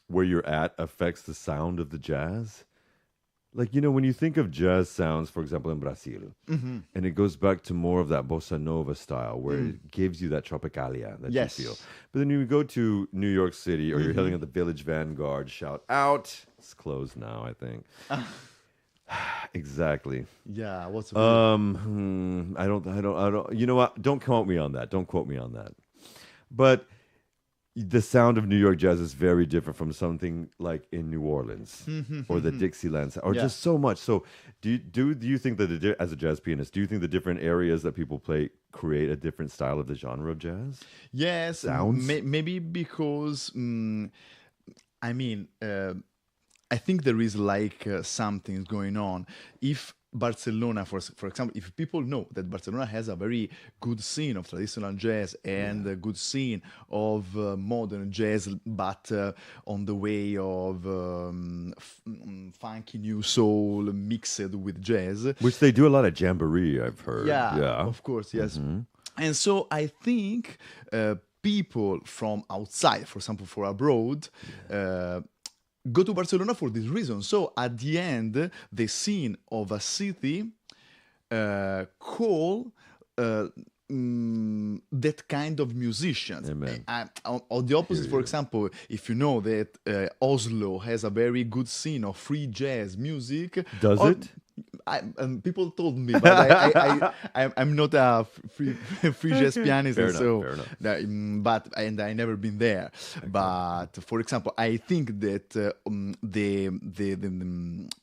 where you're at affects the sound of the jazz? Like, when you think of jazz sounds, for example, in Brazil, and it goes back to more of that bossa nova style, where it gives you that tropicalia that you feel. But then you go to New York City, or you're hailing at the Village Vanguard, shout out. It's closed now, I think. Exactly. Yeah, what's I don't. You know what? Don't quote me on that. Don't quote me on that. But the sound of New York jazz is very different from something like in New Orleans or the Dixieland or Yeah. just so much. So, do you think that as a jazz pianist, do you think the different areas that people play create a different style of the genre of jazz? Yes, Sounds? maybe because I mean, I think there is like something going on. If Barcelona, for example, if people know that Barcelona has a very good scene of traditional jazz and a good scene of modern jazz, but on the way of funky new soul mixed with jazz, Which they do a lot of jamboree, I've heard. yeah, of course, yes. And so I think people from outside, for example, for abroad, go to Barcelona for this reason. So at the end, the scene of a city call that kind of musicians. Amen. On the opposite, for example, if you know that Oslo has a very good scene of free jazz music. Does it? People told me, but I'm not a free jazz pianist, Fair and enough, so fair enough. but I never been there. But for example, I think that the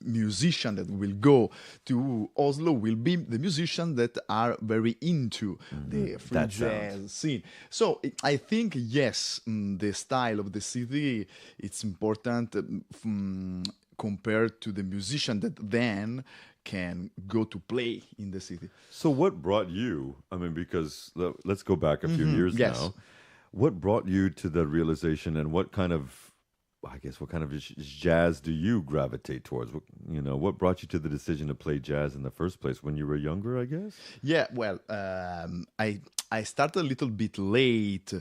musician that will go to Oslo will be the musicians that are very into the free That jazz scene. So I think yes, the style of the city it's important. Compared to the musician that then can go to play in the city. So, what brought you? I mean, because let's go back a few years yes. now. What brought you to the realization, and what kind of, I guess, what kind of jazz do you gravitate towards? What brought you to the decision to play jazz in the first place when you were younger? I guess. Yeah, well, I started a little bit late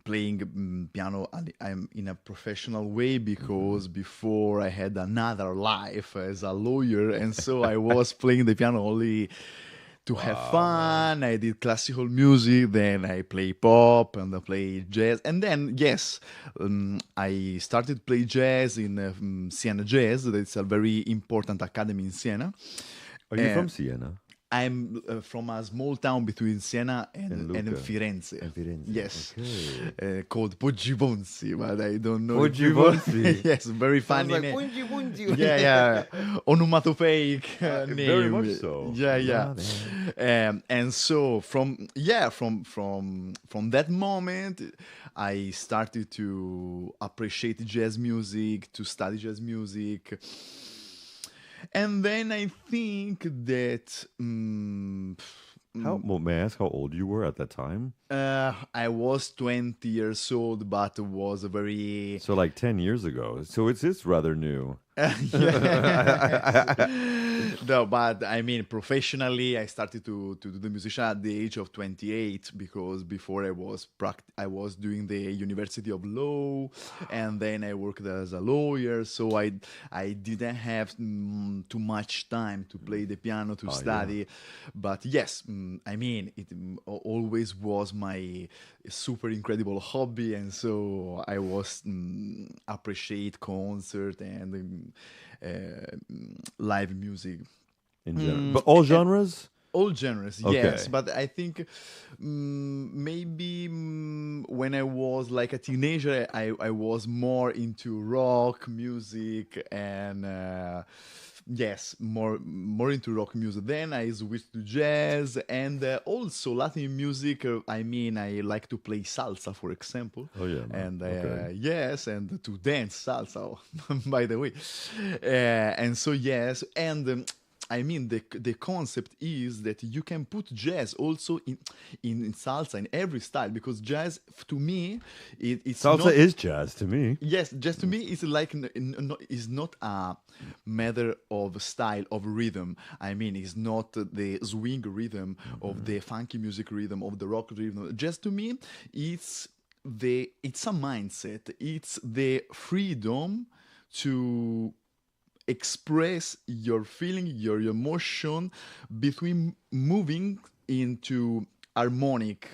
playing piano. I'm in a professional way because before I had another life as a lawyer, and so I was playing the piano only to have fun. I did classical music, then I play pop and I play jazz, and then yes, I started play jazz in Siena Jazz. That's a very important academy in Siena. Are you from Siena? I'm from a small town between Siena and Lucca. Firenze. And Firenze, Yes. okay. Called Poggibonsi, but I don't know. if Poggibonsi. people- Yes, very funny name. Yeah. Onomatopoeic name. Very much so. Yeah. And so from that moment, I started to appreciate jazz music, to study jazz music. And then I think that May I ask how old you were at that time? I was 20 years old, but was a very So, like 10 years ago. So it's rather new. no, but I mean professionally, I started to do the musician at the age of 28 because before I was doing the University of Law, and then I worked as a lawyer, so I didn't have too much time to play the piano to study. But yes, I mean it always was my super incredible hobby, and so I was appreciate concert and live music. In general. But all genres? All genres, Okay. yes, but I think maybe when I was like a teenager, I was more into rock music and yes, more into rock music. Then I switched to jazz and also Latin music. I mean, I like to play salsa, for example. Oh, yeah, man. And Okay. yes, and to dance salsa, by the way. And so yes, and I mean the concept is that you can put jazz also in salsa in every style, because jazz to me it's Salsa not, is jazz to me. yes, just to me it's like is not a matter of style of rhythm. I mean, it's not the swing rhythm of the funky music rhythm of the rock rhythm. Just to me it's a mindset. It's the freedom to express your feeling, your emotion between moving into harmonic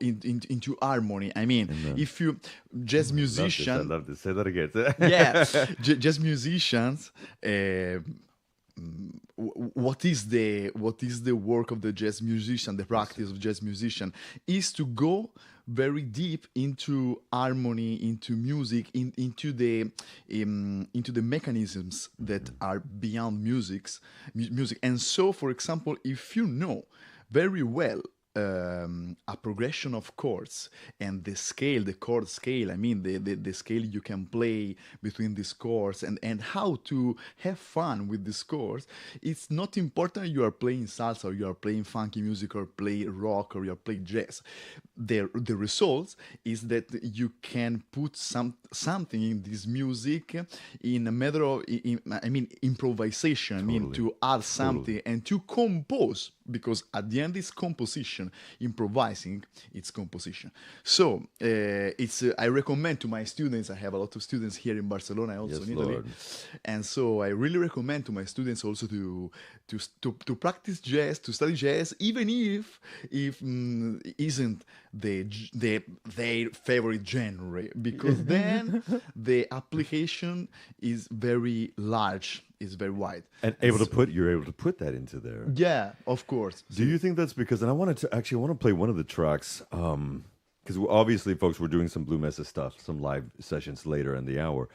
into harmony. I mean, if you jazz I musician, love this. Say that again. yeah, jazz musicians what is the work of the jazz musician, the practice of jazz musician, is to go very deep into harmony, into music, into the mechanisms that are beyond music. And so, for example, if you know very well a progression of chords and the chord scale, I mean the scale you can play between these chords, and how to have fun with these chords. It's not important you are playing salsa or you are playing funky music or play rock or you are playing jazz. The result is that you can put something in this music in a matter of improvisation. Totally. I mean, to add something and to compose, because at the end it's composition. Improvising, it's composition. So I recommend to my students. I have a lot of students here in Barcelona, also Yes, in Italy, Lord. and so I really recommend to my students also to practice jazz, to study jazz, even if isn't their favorite genre, because then the application is very large, is very wide, And you're able to put that into there. yeah, of course. Do you think that's because? And I want to play one of the tracks because obviously, folks, we're doing some Blue Mesa stuff, some live sessions later in the hour.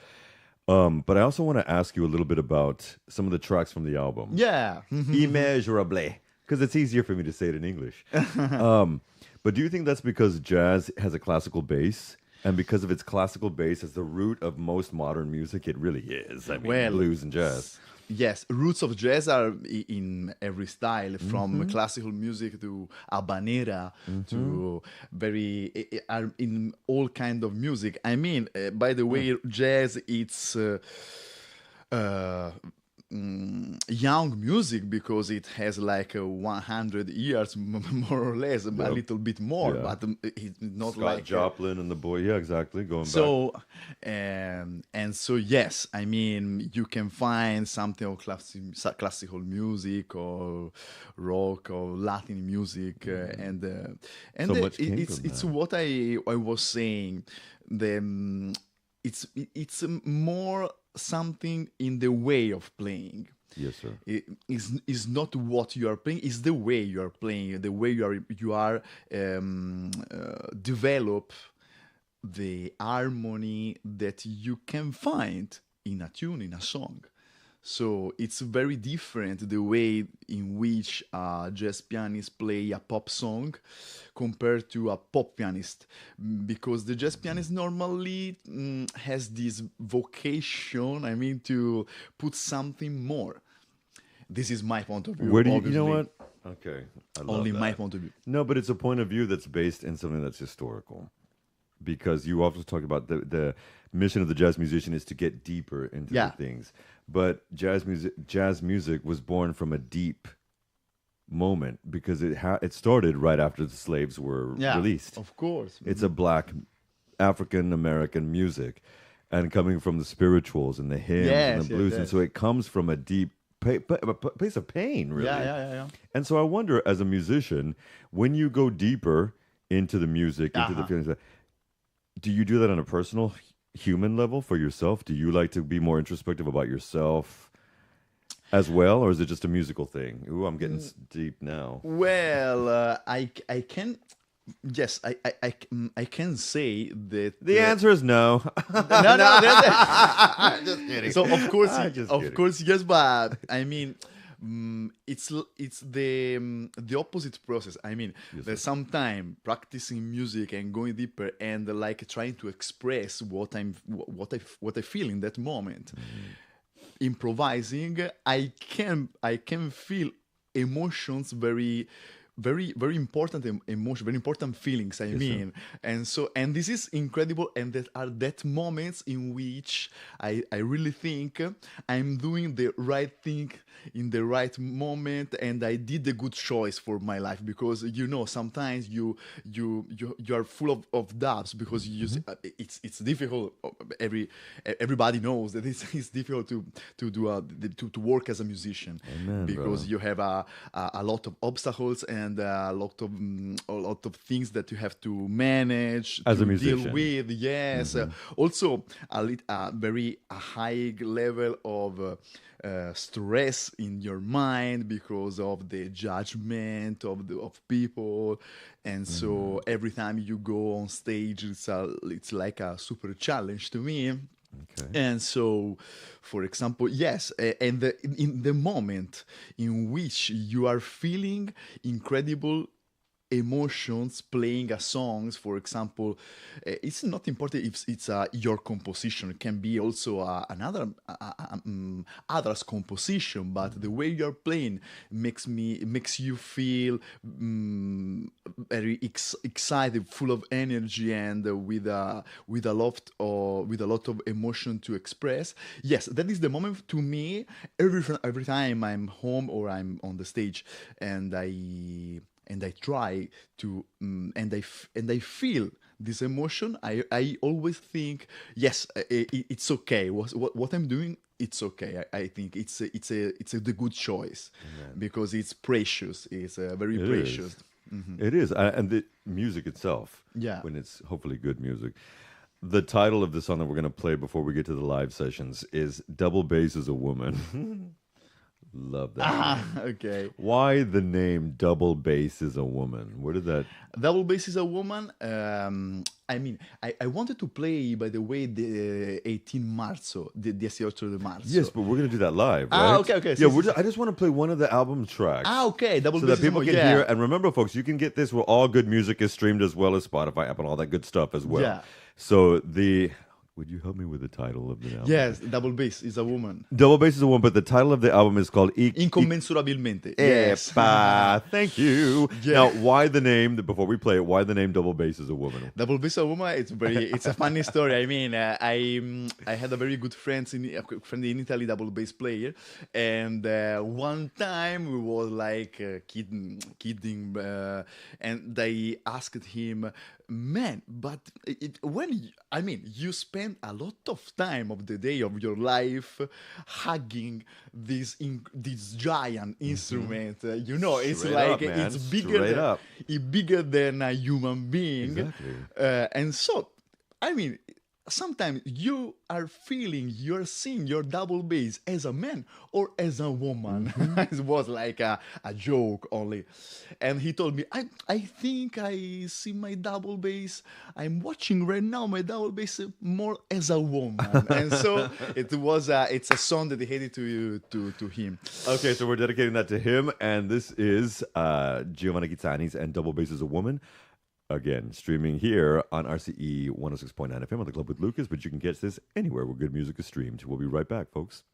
But I also want to ask you a little bit about some of the tracks from the album. Yeah. Immeasurably, because it's easier for me to say it in English. But do you think that's because jazz has a classical base? And because of its classical base as the root of most modern music, it really is. I mean, Well, blues and jazz. Yes, roots of jazz are in every style, from classical music to habanera to are in all kind of music. I mean, by the way, jazz, it's young music because it has like 100 years, more or less, a little bit more, Yeah. but it's not Scott like Joplin and the boy. Yeah, exactly. Going back. so. And so yes, I mean, you can find something of classical music or rock or Latin music, and So much came it's from it's that. what I was saying. It's more something in the way of playing. Yes, sir. It is not what you are playing; it's the way you are playing, the way you are develop the harmony that you can find in a tune, in a song. So it's very different the way in which a jazz pianist play a pop song compared to a pop pianist, because the jazz pianist normally has this vocation, I mean, to put something more. This is my point of view. Where do you know obviously. what? Okay. I love Only my that. point of view. No, but it's a point of view that's based in something that's historical. Because you also talk about the mission of the jazz musician is to get deeper into Yeah. the things. But jazz music was born from a deep moment because it started right after the slaves were Yeah, released. of course. It's a black African American music, and coming from the spirituals and the hymns and Yes, the blues, yes, and so it comes from a deep place of pain, really. Yeah. And so I wonder, as a musician, when you go deeper into the music, into the feelings, do you do that on a personal, human level for yourself? Do you like to be more introspective about yourself as well, or is it just a musical thing? Ooh, I'm getting deep now. Well, I can. Yes, I can say that The answer is no. no. Just kidding. So of course, Just kidding. yes, but I mean, it's the opposite process. I mean, there's sometimes practicing music and going deeper and like trying to express what I feel in that moment. Improvising, I can feel emotions very important emotion, very important feelings, I mean. And this is incredible, and that moments in which I really think I'm doing the right thing in the right moment, and I did a good choice for my life, because sometimes you are full of doubts, because it's difficult. Everybody knows that it's difficult to work as a musician. Amen, because brother. you have a lot of obstacles, and a lot of things that you have to manage As to a musician. deal with. Yes, also a very high level of stress in your mind because of the judgment of people, and so every time you go on stage, it's like a super challenge to me. Okay. And so, for example, yes, in the moment in which you are feeling incredible emotions playing a songs, for example, it's not important if it's your composition. It can be also another others composition, but the way you're playing makes you feel very excited, full of energy, and with a lot of emotion to express. Yes, that is the moment to me. Every time I'm home or I'm on the stage, and I try to and I feel this emotion, I always think, yes, it's okay. What I'm doing, it's okay. I think it's the good choice, because it's precious. It's very It precious. is. It is. And the music itself, Yeah. when it's hopefully good music. The title of the song that we're going to play before we get to the live sessions is Double Bass is a Woman. Love that. Okay. Why the name Double Bass is a Woman? Where did that... Double Bass is a Woman. I mean, I wanted to play, by the way, the 18 Marzo, the 18 de Marzo. Yes, but we're going to do that live, right? Okay. Yeah, I just want to play one of the album tracks. Okay. Double So Bass that is a people Woman, can yeah. hear. And remember, folks, you can get this where all good music is streamed, as well as Spotify app and all that good stuff as well. Yeah. So would you help me with the title of the album? Yes, Double Bass is a Woman. Double Bass is a Woman, but the title of the album is called Incommensurabilmente. Yes. Epa, thank you. Yeah. Now, why the name, before we play it, why the name Double Bass is a Woman? Double Bass a Woman, it's a funny story. I mean, I had a very good friend in Italy, double bass player, and one time we was like kidding, and they asked him, man, but you spend a lot of time of the day of your life hugging this giant instrument. It's Straight like up, man. it's bigger Straight than, up. it's bigger than a human being. Exactly. And so, I mean, sometimes you're seeing your double bass as a man or as a woman. It was like a joke only. And he told me, I think I see my double bass, I'm watching right now my double bass more as a woman. And so it's a song dedicated to him. Okay, so we're dedicating that to him, and this is Giovanni Ghizzani's and Double Bass is a Woman. Again, streaming here on RCE 106.9 FM on The Club with Lucas, but you can catch this anywhere where good music is streamed. We'll be right back, folks.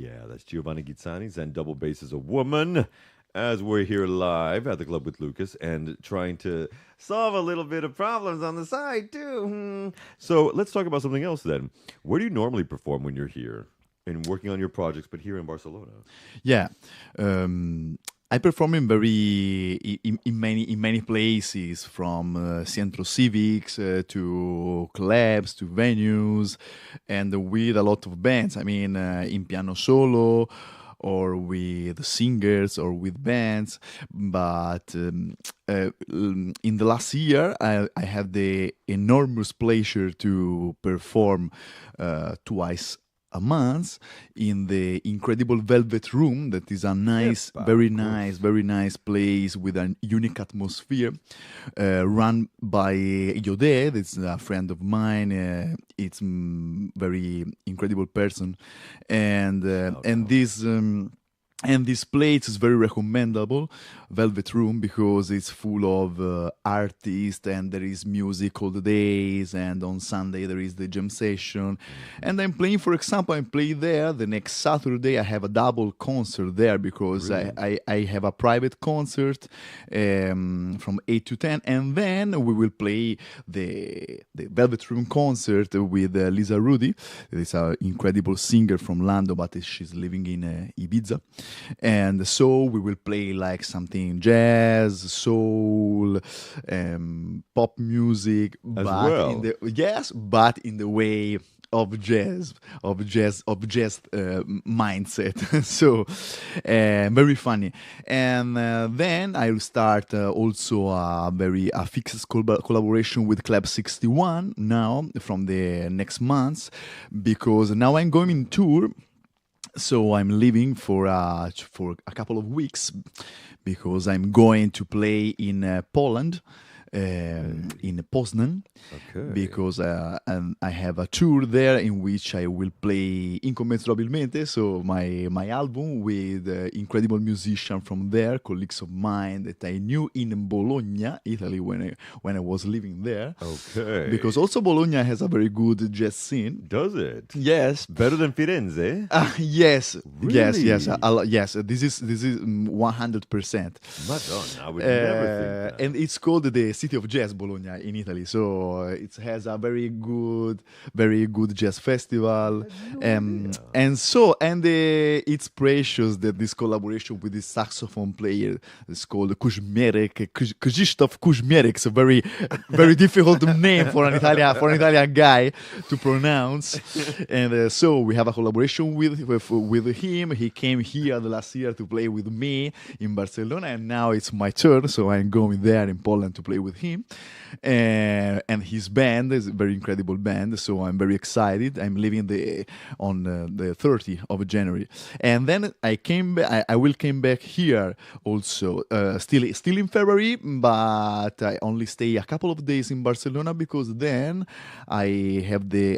Yeah, that's Giovanni Ghizzani, and double bass is a woman. As we're here live at the club with Lucas and trying to solve a little bit of problems on the side too. So let's talk about something else then. Where do you normally perform when you're here and working on your projects, but here in Barcelona? Yeah, I perform in many places, from Centro Civics to clubs to venues, and with a lot of bands. I mean, in piano solo, or with singers, or with bands. But in the last year, I had the enormous pleasure to perform twice a month in the incredible Velvet Room. That is a nice, very nice place with a unique atmosphere, run by Yode. That's a friend of mine. It's very incredible person, and this place is very recommendable, Velvet Room, because it's full of artists, and there is music all the days, and on Sunday there is the jam session. And I'm playing, for example, I play there. The next Saturday I have a double concert there, because I have a private concert from 8 to 10, and then we will play the Velvet Room concert with Lisa Rudy. It's an incredible singer from London, but she's living in Ibiza. And so we will play like something jazz, soul, pop music, but but in the way of jazz mindset. So very funny. And then I will start also a fixed collaboration with Club 61 now from the next month, because now I'm going in tour. So I'm leaving for a couple of weeks, because I'm going to play in Poland, in Poznan, because and I have a tour there in which I will play Incommensurabilmente, so my album with incredible musicians from there, colleagues of mine that I knew in Bologna, Italy, when I was living there. Okay. Because also Bologna has a very good jazz scene. Does it? Yes. Better than Firenze? Yes. Really? Yes. Yes. This is 100%. Madonna, I would never think that. And it's called the City of Jazz, Bologna, in Italy. So it has a very good jazz festival. And it's precious that this collaboration with this saxophone player is called Krzysztof Kuzmierek. It's a very difficult name for an Italian guy to pronounce. And so we have a collaboration with him. He came here the last year to play with me in Barcelona, and now it's my turn. So I'm going there in Poland to play with him. And his band is a very incredible band, so I'm very excited. I'm leaving on the 30th of January, and then I will come back here also, still in February, but I only stay a couple of days in Barcelona, because then I have the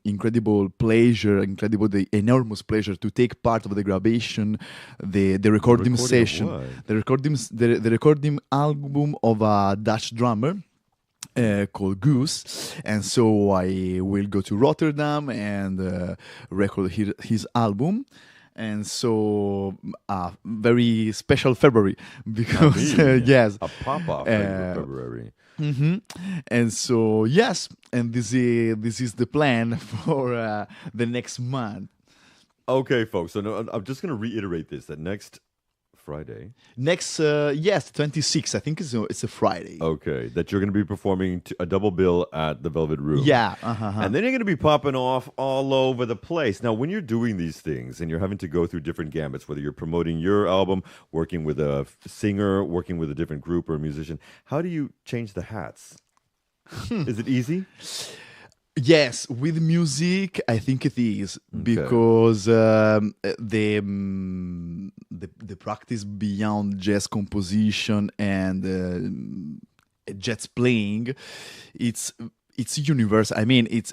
incredible pleasure, the enormous pleasure to take part of the graduation, the recording session, the recording album of a Dutch drummer called Goose. And so I will go to Rotterdam and record his album. And so very special February, because yes, a pop-off in February. Mm-hmm. And so yes, and this is the plan for the next month. Okay, folks. So no, I'm just going to reiterate this: that next Friday. Next, 26th. I think it's a Friday. Okay, that you're going to be performing a double bill at the Velvet Room. Yeah. And then you're going to be popping off all over the place. Now, when you're doing these things and you're having to go through different gambits, whether you're promoting your album, working with a singer, working with a different group or a musician, how do you change the hats? Is it easy? Yes, with music, I think it is, because the practice beyond jazz composition and jazz playing, it's universal. I mean, it's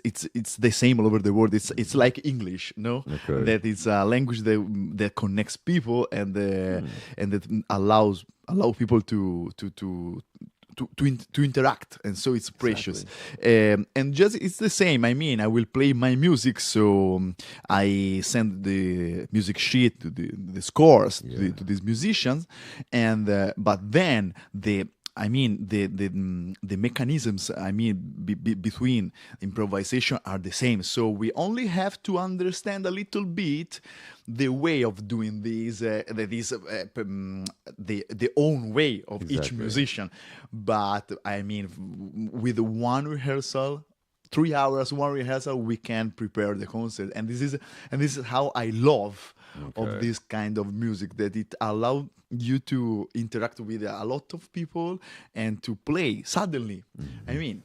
the same all over the world. It's like English, no? Okay. That it's a language that connects people and that allow people to to interact, and so it's precious. And just it's the same. I mean, I will play my music, so I send the music sheet to the scores to these musicians, and but then the mechanisms between improvisation are the same. So we only have to understand a little bit the way of doing this, the own way of each musician. But I mean, with one rehearsal, 3 hours, one rehearsal, we can prepare the concert. And this is how I love of this kind of music, that it allows you to interact with a lot of people and to play suddenly. I mean,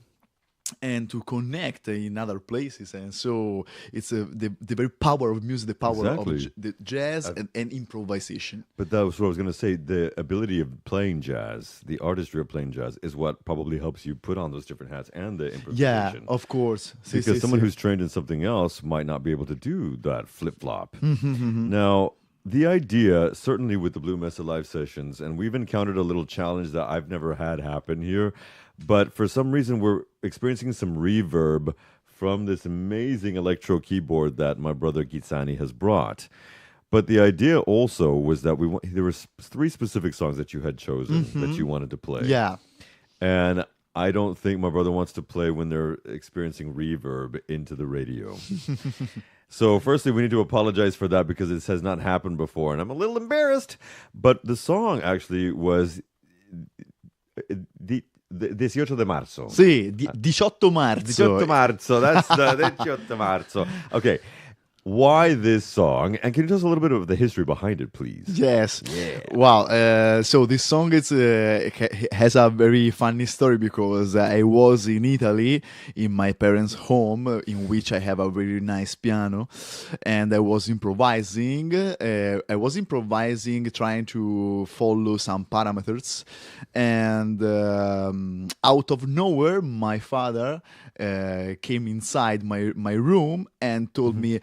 and to connect in other places. And so it's the very power of music, the power of the jazz and improvisation. But that was what I was going to say. The ability of playing jazz, the artistry of playing jazz, is what probably helps you put on those different hats and the improvisation. Yeah, of course. Because someone who's trained in something else might not be able to do that flip-flop. Now, the idea, certainly with the Blue Mesa live sessions, and we've encountered a little challenge that I've never had happen here, but for some reason we're experiencing some reverb from this amazing electro keyboard that my brother Ghizzani has brought. But the idea also was that there were 3 specific songs that you had chosen that you wanted to play. Yeah. And I don't think my brother wants to play when they're experiencing reverb into the radio. So firstly, we need to apologize for that because this has not happened before, and I'm a little embarrassed. But the song actually was 18 de marzo. Sì, 18 marzo. 18 marzo, that's the 18 marzo. Okay, why this song? And can you tell us a little bit of the history behind it, please? Yes. Yeah. Wow. So this song has a very funny story, because I was in Italy in my parents' home, in which I have a very nice piano, and I was improvising. Trying to follow some parameters, and out of nowhere, my father came inside my room and told me,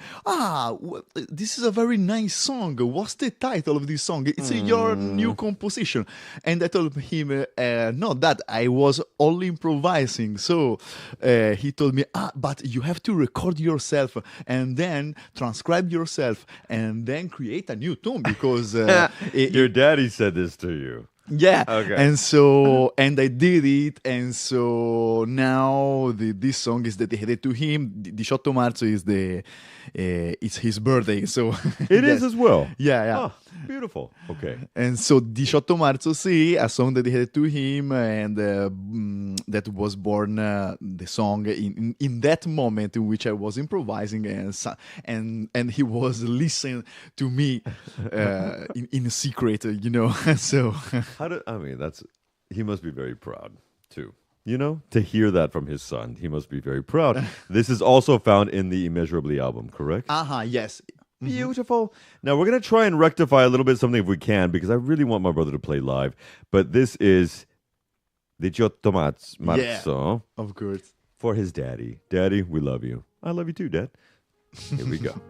this is a very nice song. What's the title of this song? It's your new composition. And I told him, no, that I was only improvising. So he told me, but you have to record yourself and then transcribe yourself and then create a new tune, because your daddy said this to you. Yeah. Okay. And I did it, and so now this song is dedicated to him. 18 marzo is it's his birthday, so it is as well. Yeah. Oh, beautiful. Okay. And so 18 marzo, sì, a song dedicated to him, and that was born the song in that moment in which I was improvising, and he was listening to me in secret, so. He must be very proud too. To hear that from his son, he must be very proud. This is also found in the Immeasurably album, correct? Yes. Beautiful. Now we're going to try and rectify a little bit something if we can, because I really want my brother to play live. But this is 18 marzo. Yeah, of course. For his daddy. Daddy, we love you. I love you too, Dad. Here we go.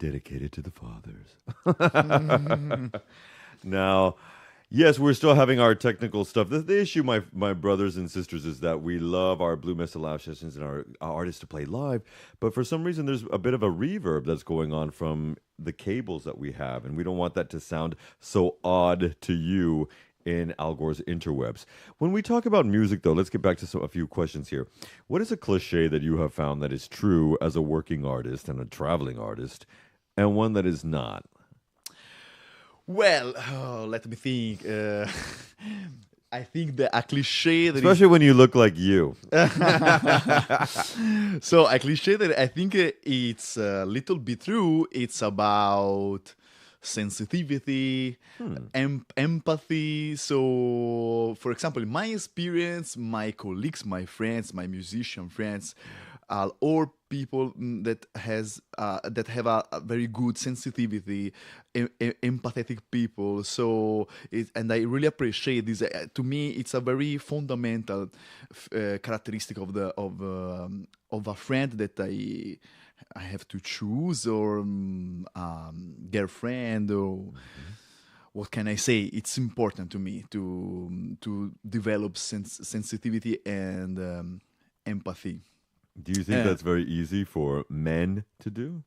dedicated to the fathers. Now, yes, we're still having our technical stuff. The issue, my brothers and sisters, is that we love our Blue Mesa Lounge sessions and our artists to play live, but for some reason there's a bit of a reverb that's going on from the cables that we have, and we don't want that to sound so odd to you in Al Gore's interwebs. When we talk about music, though, let's get back to a few questions here. What is a cliche that you have found that is true as a working artist and a traveling artist, and one that is not? Well, let me think. I think a cliche that Especially when you look like you. so a cliche that I think it's a little bit true. It's about sensitivity, empathy. So, for example, in my experience, my colleagues, my friends, my musician friends, are all people that have a very good sensitivity, empathetic people. So, and I really appreciate this. To me, it's a very fundamental characteristic of a friend that I have to choose, or girlfriend, or what can I say? It's important to me to develop sensitivity and empathy. Do you think that's very easy for men to do?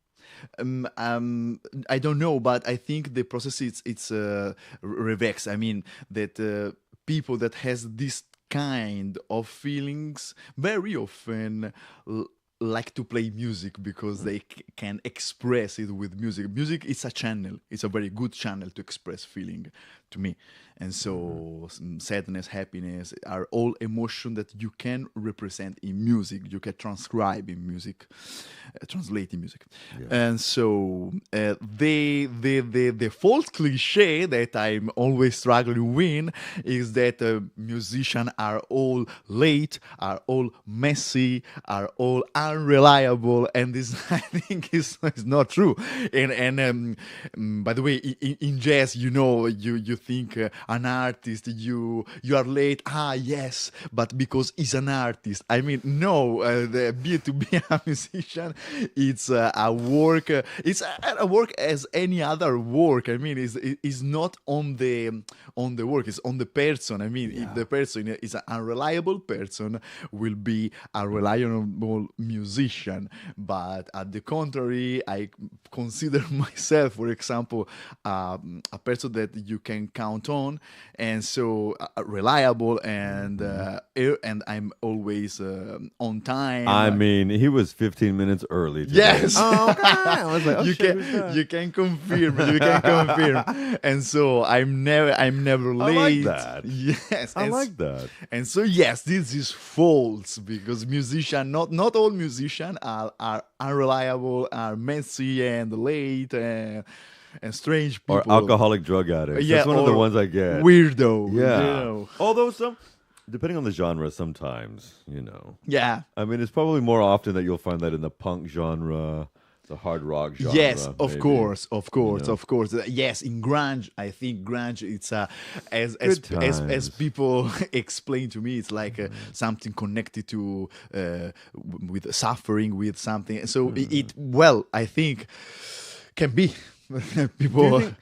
I don't know, but I think the process it's revex. I mean that people that has this kind of feelings very often like to play music because they can express it with music. Music is a channel. It's a very good channel to express feeling to me. And so sadness, happiness are all emotion that you can represent in music. You can transcribe in music, translate in music. Yeah. And so the false cliche that I'm always struggling with is that musicians are all late, are all messy, are all unreliable, and this I think is not true. And by the way, in jazz, you think an artist, you are late. Yes, but because he's an artist. I mean, no. To be a musician, it's a work. It's a work as any other work. I mean, it's not on the work. It's on the person. I mean, if the person is an unreliable person, will be a reliable musician. But at the contrary, I consider myself, for example, a person that you can count on, and so reliable, and I'm always on time. I mean, he was 15 minutes early today. Yes. I was like, you can confirm. You can confirm. And so I'm never late. I like that. Yes. I like that. And so yes, this is false, because not all musicians are unreliable, are messy and late and strange people. Or alcoholic drug addicts. Yeah, that's one of the ones I get. Weirdo. Yeah. Although depending on the genre, sometimes, Yeah. I mean, it's probably more often that you'll find that in the punk genre, the hard rock genre. Yes, of maybe. course. Yes, in grunge, I think grunge, it's as people explain to me, it's like something connected to with suffering, with something. So I think can be people.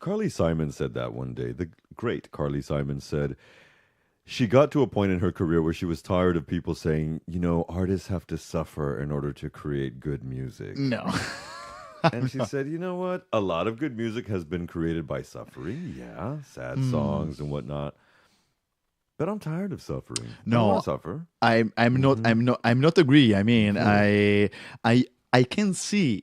Carly Simon said that one day. The great Carly Simon said she got to a point in her career where she was tired of people saying, artists have to suffer in order to create good music. No. And she said, you know what? A lot of good music has been created by suffering. Yeah, sad songs and whatnot. But I'm tired of suffering. No, I don't want to suffer. I'm not agree. I mean, I can see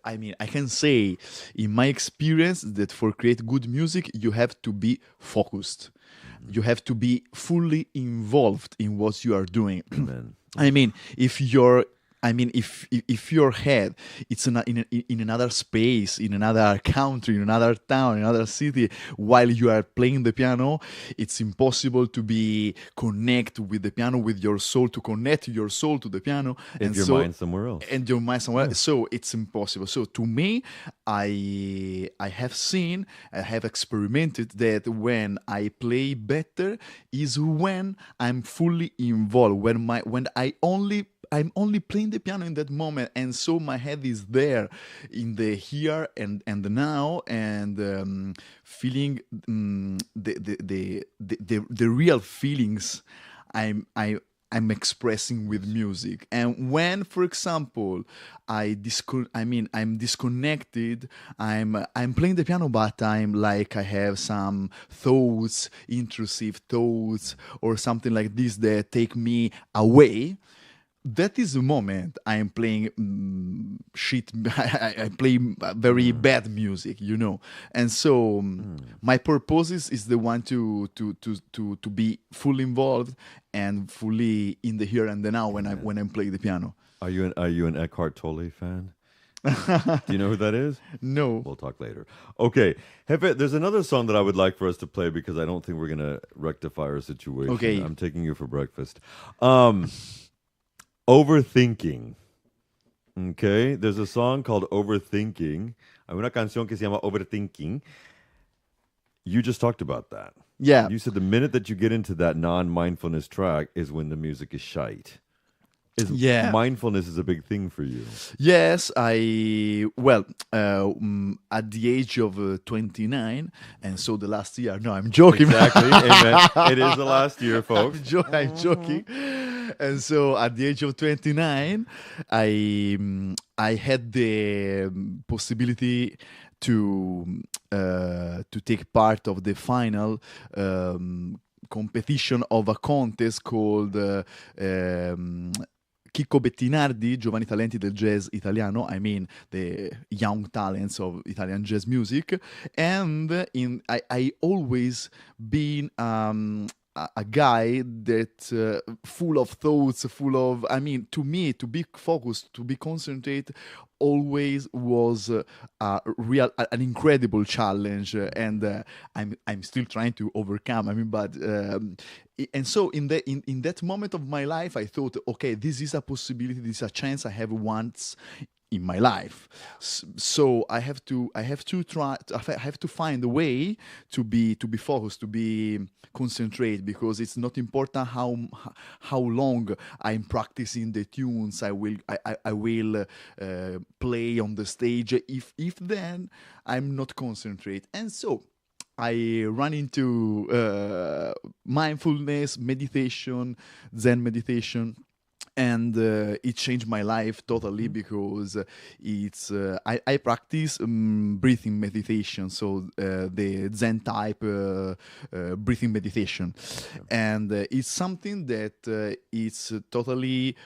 I can say in my experience that for create good music, you have to be focused. You have to be fully involved in what you are doing. Amen. I mean, if your head it's in another space, in another country, in another town, in another city, while you are playing the piano, it's impossible to be connect with the piano, with your soul, to connect your soul to the piano. If your mind's somewhere else. And your mind somewhere else. So it's impossible. So to me, I have experimented that when I play better is when I'm fully involved, when I only I'm only playing the piano in that moment, and so my head is there in the here and the now, and feeling the real feelings I'm expressing with music. And when, for example, I'm disconnected, I'm playing the piano, but I'm like I have some thoughts, intrusive thoughts, or something like this that take me away. That is the moment I am playing shit. I play very bad music, and so my purpose is the one to be fully involved and fully in the here and the now when I'm playing the piano. Are you an Eckhart Tolle fan? Do you know who that is? No. We'll talk later. Okay, Jefe, there's another song that I would like for us to play because I don't think we're gonna rectify our situation. Okay. I'm taking you for breakfast. Overthinking. Okay, there's a song called Overthinking. Hay una canción que se llama Overthinking. You just talked about that. Yeah. You said the minute that you get into that non-mindfulness track is when the music is shite. Yeah. Mindfulness is a big thing for you. Yes, at the age of 29, and so the last year. No, I'm joking. Exactly. Amen. It is the last year, folks. I'm joking. And so at the age of 29, I had the possibility to take part of the final competition of a contest called Chicco Bettinardi, Giovanni Talenti del Jazz Italiano, I mean the young talents of Italian jazz music. And I always been a guy that full of thoughts, to me, to be focused, to be concentrated, always was an incredible challenge, and I'm still trying to overcome. And so in that moment of my life, I thought, okay, this is a possibility, this is a chance I have once in my life. So I have to find a way to be focused, to be concentrate, because it's not important how long I'm practicing the tunes I will play on the stage if then I'm not concentrate. And so I run into mindfulness, meditation, Zen meditation, and it changed my life totally, because it's I practice breathing meditation, so the Zen type breathing meditation, and it's something that it's totally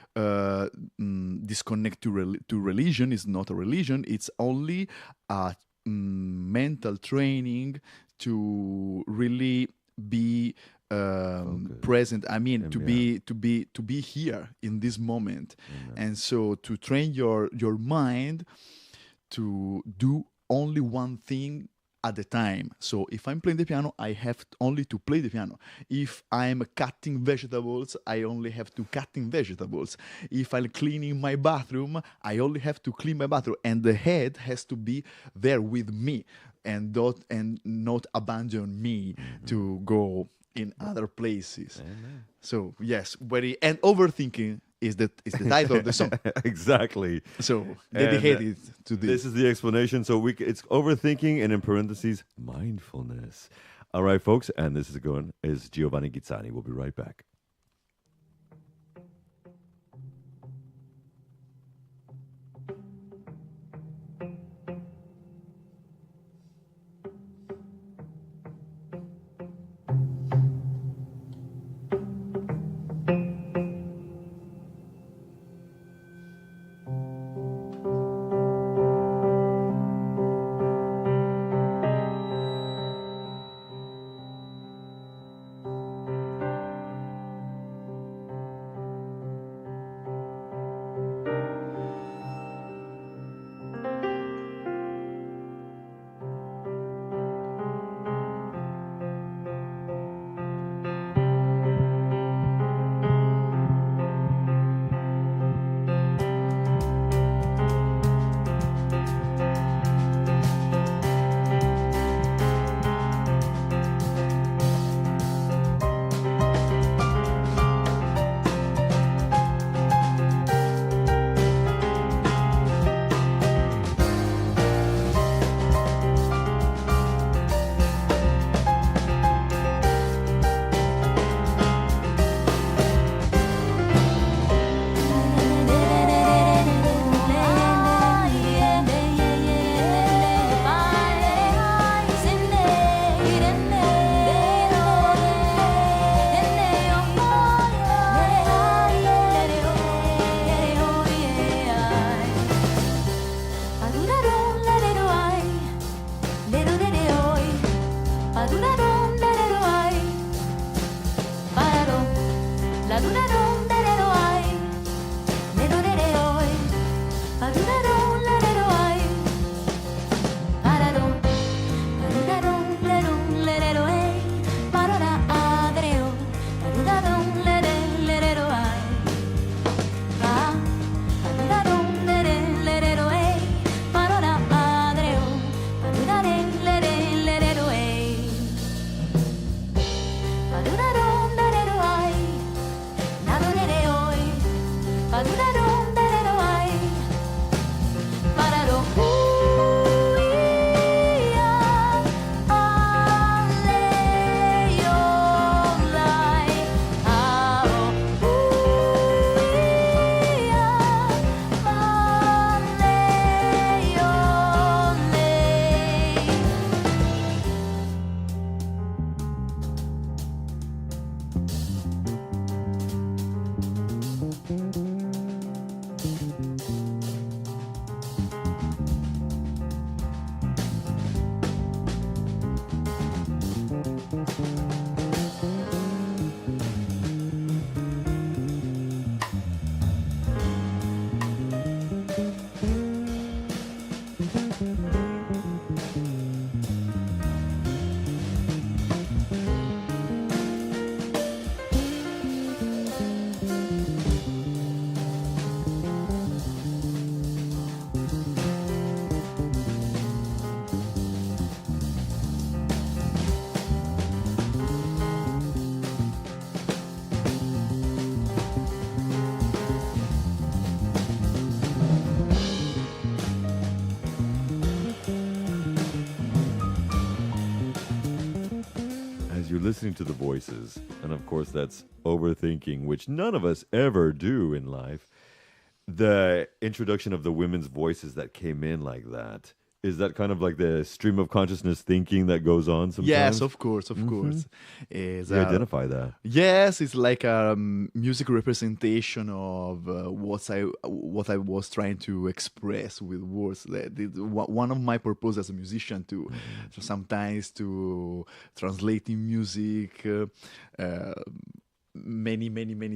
disconnected to religion. It's not a religion. It's only a mental training to really be present. To be here in this moment. And so to train your mind to do only one thing at a time. So if I'm playing the piano, I have only to play the piano. If I'm cutting vegetables, I only have to cutting vegetables. If I'm cleaning my bathroom, I only have to clean my bathroom. And the head has to be there with me and not abandon me to go in other places. Amen. So yes, and overthinking is the title of the song. Exactly. So dedicated to this. This is the explanation. So it's overthinking, and in parentheses, mindfulness. All right, folks, and this is Giovanni Ghizzani. We'll be right back. Paduraron, lerero, ay. Pararon, la duraron, lerero, ay. Lerorero, ay. Paduraron, lerero, ay. Pararon, paduraron, lerun, lerero, ay. Parora, adreo. Paduraron, lerero, ay. Pa, paduraron, lerero, ay. Parora, adreo. Paduraren, lerero, ay. Paduraron, lerero, ay. Nadorere, ay. Paduraron, lerero, ay. Pararon, uia, aleyo, lai, ao, uia, aleyo, lei. As you're listening to the voices, and of course that's overthinking, which none of us ever do in life, the introduction of the women's voices that came in like that, is that kind of like the stream of consciousness thinking that goes on sometimes? Yes, of course, of course. Is, You identify that. yes, it's like a music representation of what I was trying to express with words. One of my purpose as a musician to sometimes to translating music. Many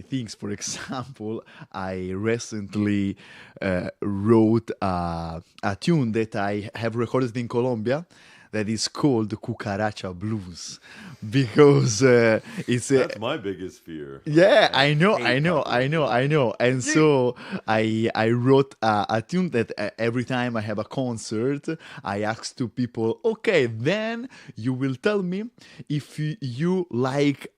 things. For example, I recently wrote a tune that I have recorded in Colombia that is called Cucaracha Blues because it's That's my biggest fear. yeah, I know. And so I wrote a tune that every time I have a concert, I ask to people, okay, then you will tell me if you like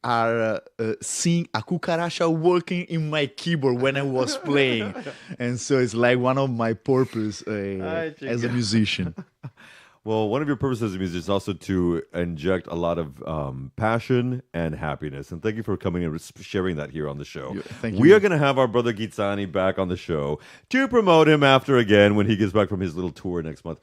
seeing a cucaracha working in my keyboard when I was playing. And so it's like one of my purpose as a musician. Well, one of your purposes as a musician is also to inject a lot of passion and happiness. And thank you for coming and sharing that here on the show. Thank We you. are going to have our brother Ghizzani back on the show to promote him after again when he gets back from his little tour next month.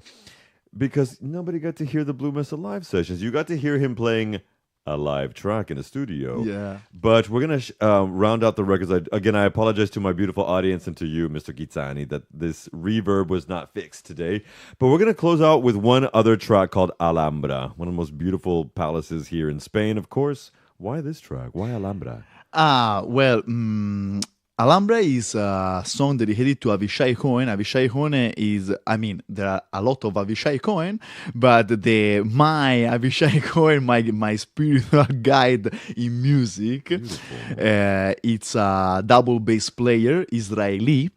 Because nobody got to hear the Blue Mesa live sessions. You got to hear him playing a live track in a studio. Yeah. But we're going to round out the records. I apologize to my beautiful audience and to you, Mr. Ghizzani, that this reverb was not fixed today. But we're going to close out with one other track called Alhambra, one of the most beautiful palaces here in Spain, of course. Why this track? Why Alhambra? Alhambra is a song dedicated to Avishai Cohen. Avishai Cohen is, there are a lot of Avishai Cohen, but my Avishai Cohen, my spiritual guide in music, it's a double bass player, Israeli,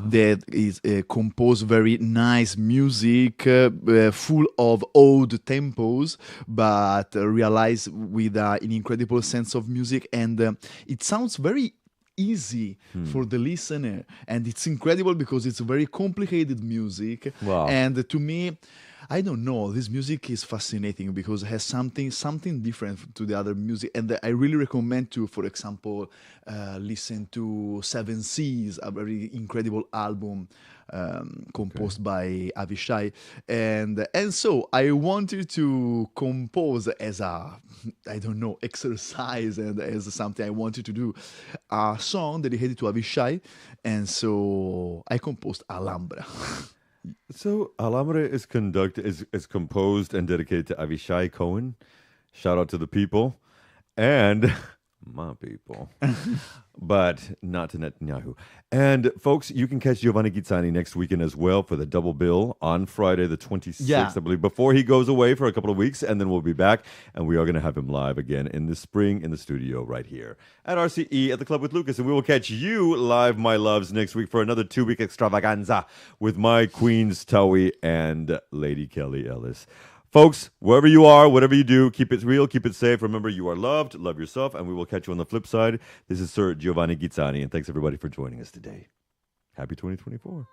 that is composed very nice music, full of old tempos, but realized with an incredible sense of music, and it sounds very easy for the listener, and it's incredible because it's very complicated music. Wow. And to me, I don't know, this music is fascinating because it has something different to the other music, and I really recommend to, for example, listen to Seven Seas, a very incredible album composed by Avishai, and so I wanted to compose as a, I don't know, exercise and as something I wanted to do, a song dedicated to Avishai, and so I composed Alhambra. So Alhambra is composed and dedicated to Avishai Cohen. Shout out to the people and my people, but not to Netanyahu. And folks, you can catch Giovanni Ghizzani next weekend as well for the double bill on Friday the 26th, Yeah. I believe, before he goes away for a couple of weeks, and then we'll be back, and we are going to have him live again in the spring in the studio right here at RCE at the Club with Lucas, and we will catch you live, my loves, next week for another 2-week extravaganza with my queens Towie and Lady Kelly Ellis. Folks, wherever you are, whatever you do, keep it real, keep it safe. Remember, you are loved, love yourself, and we will catch you on the flip side. This is Sir Giovanni Ghizzani, and thanks everybody for joining us today. Happy 2024.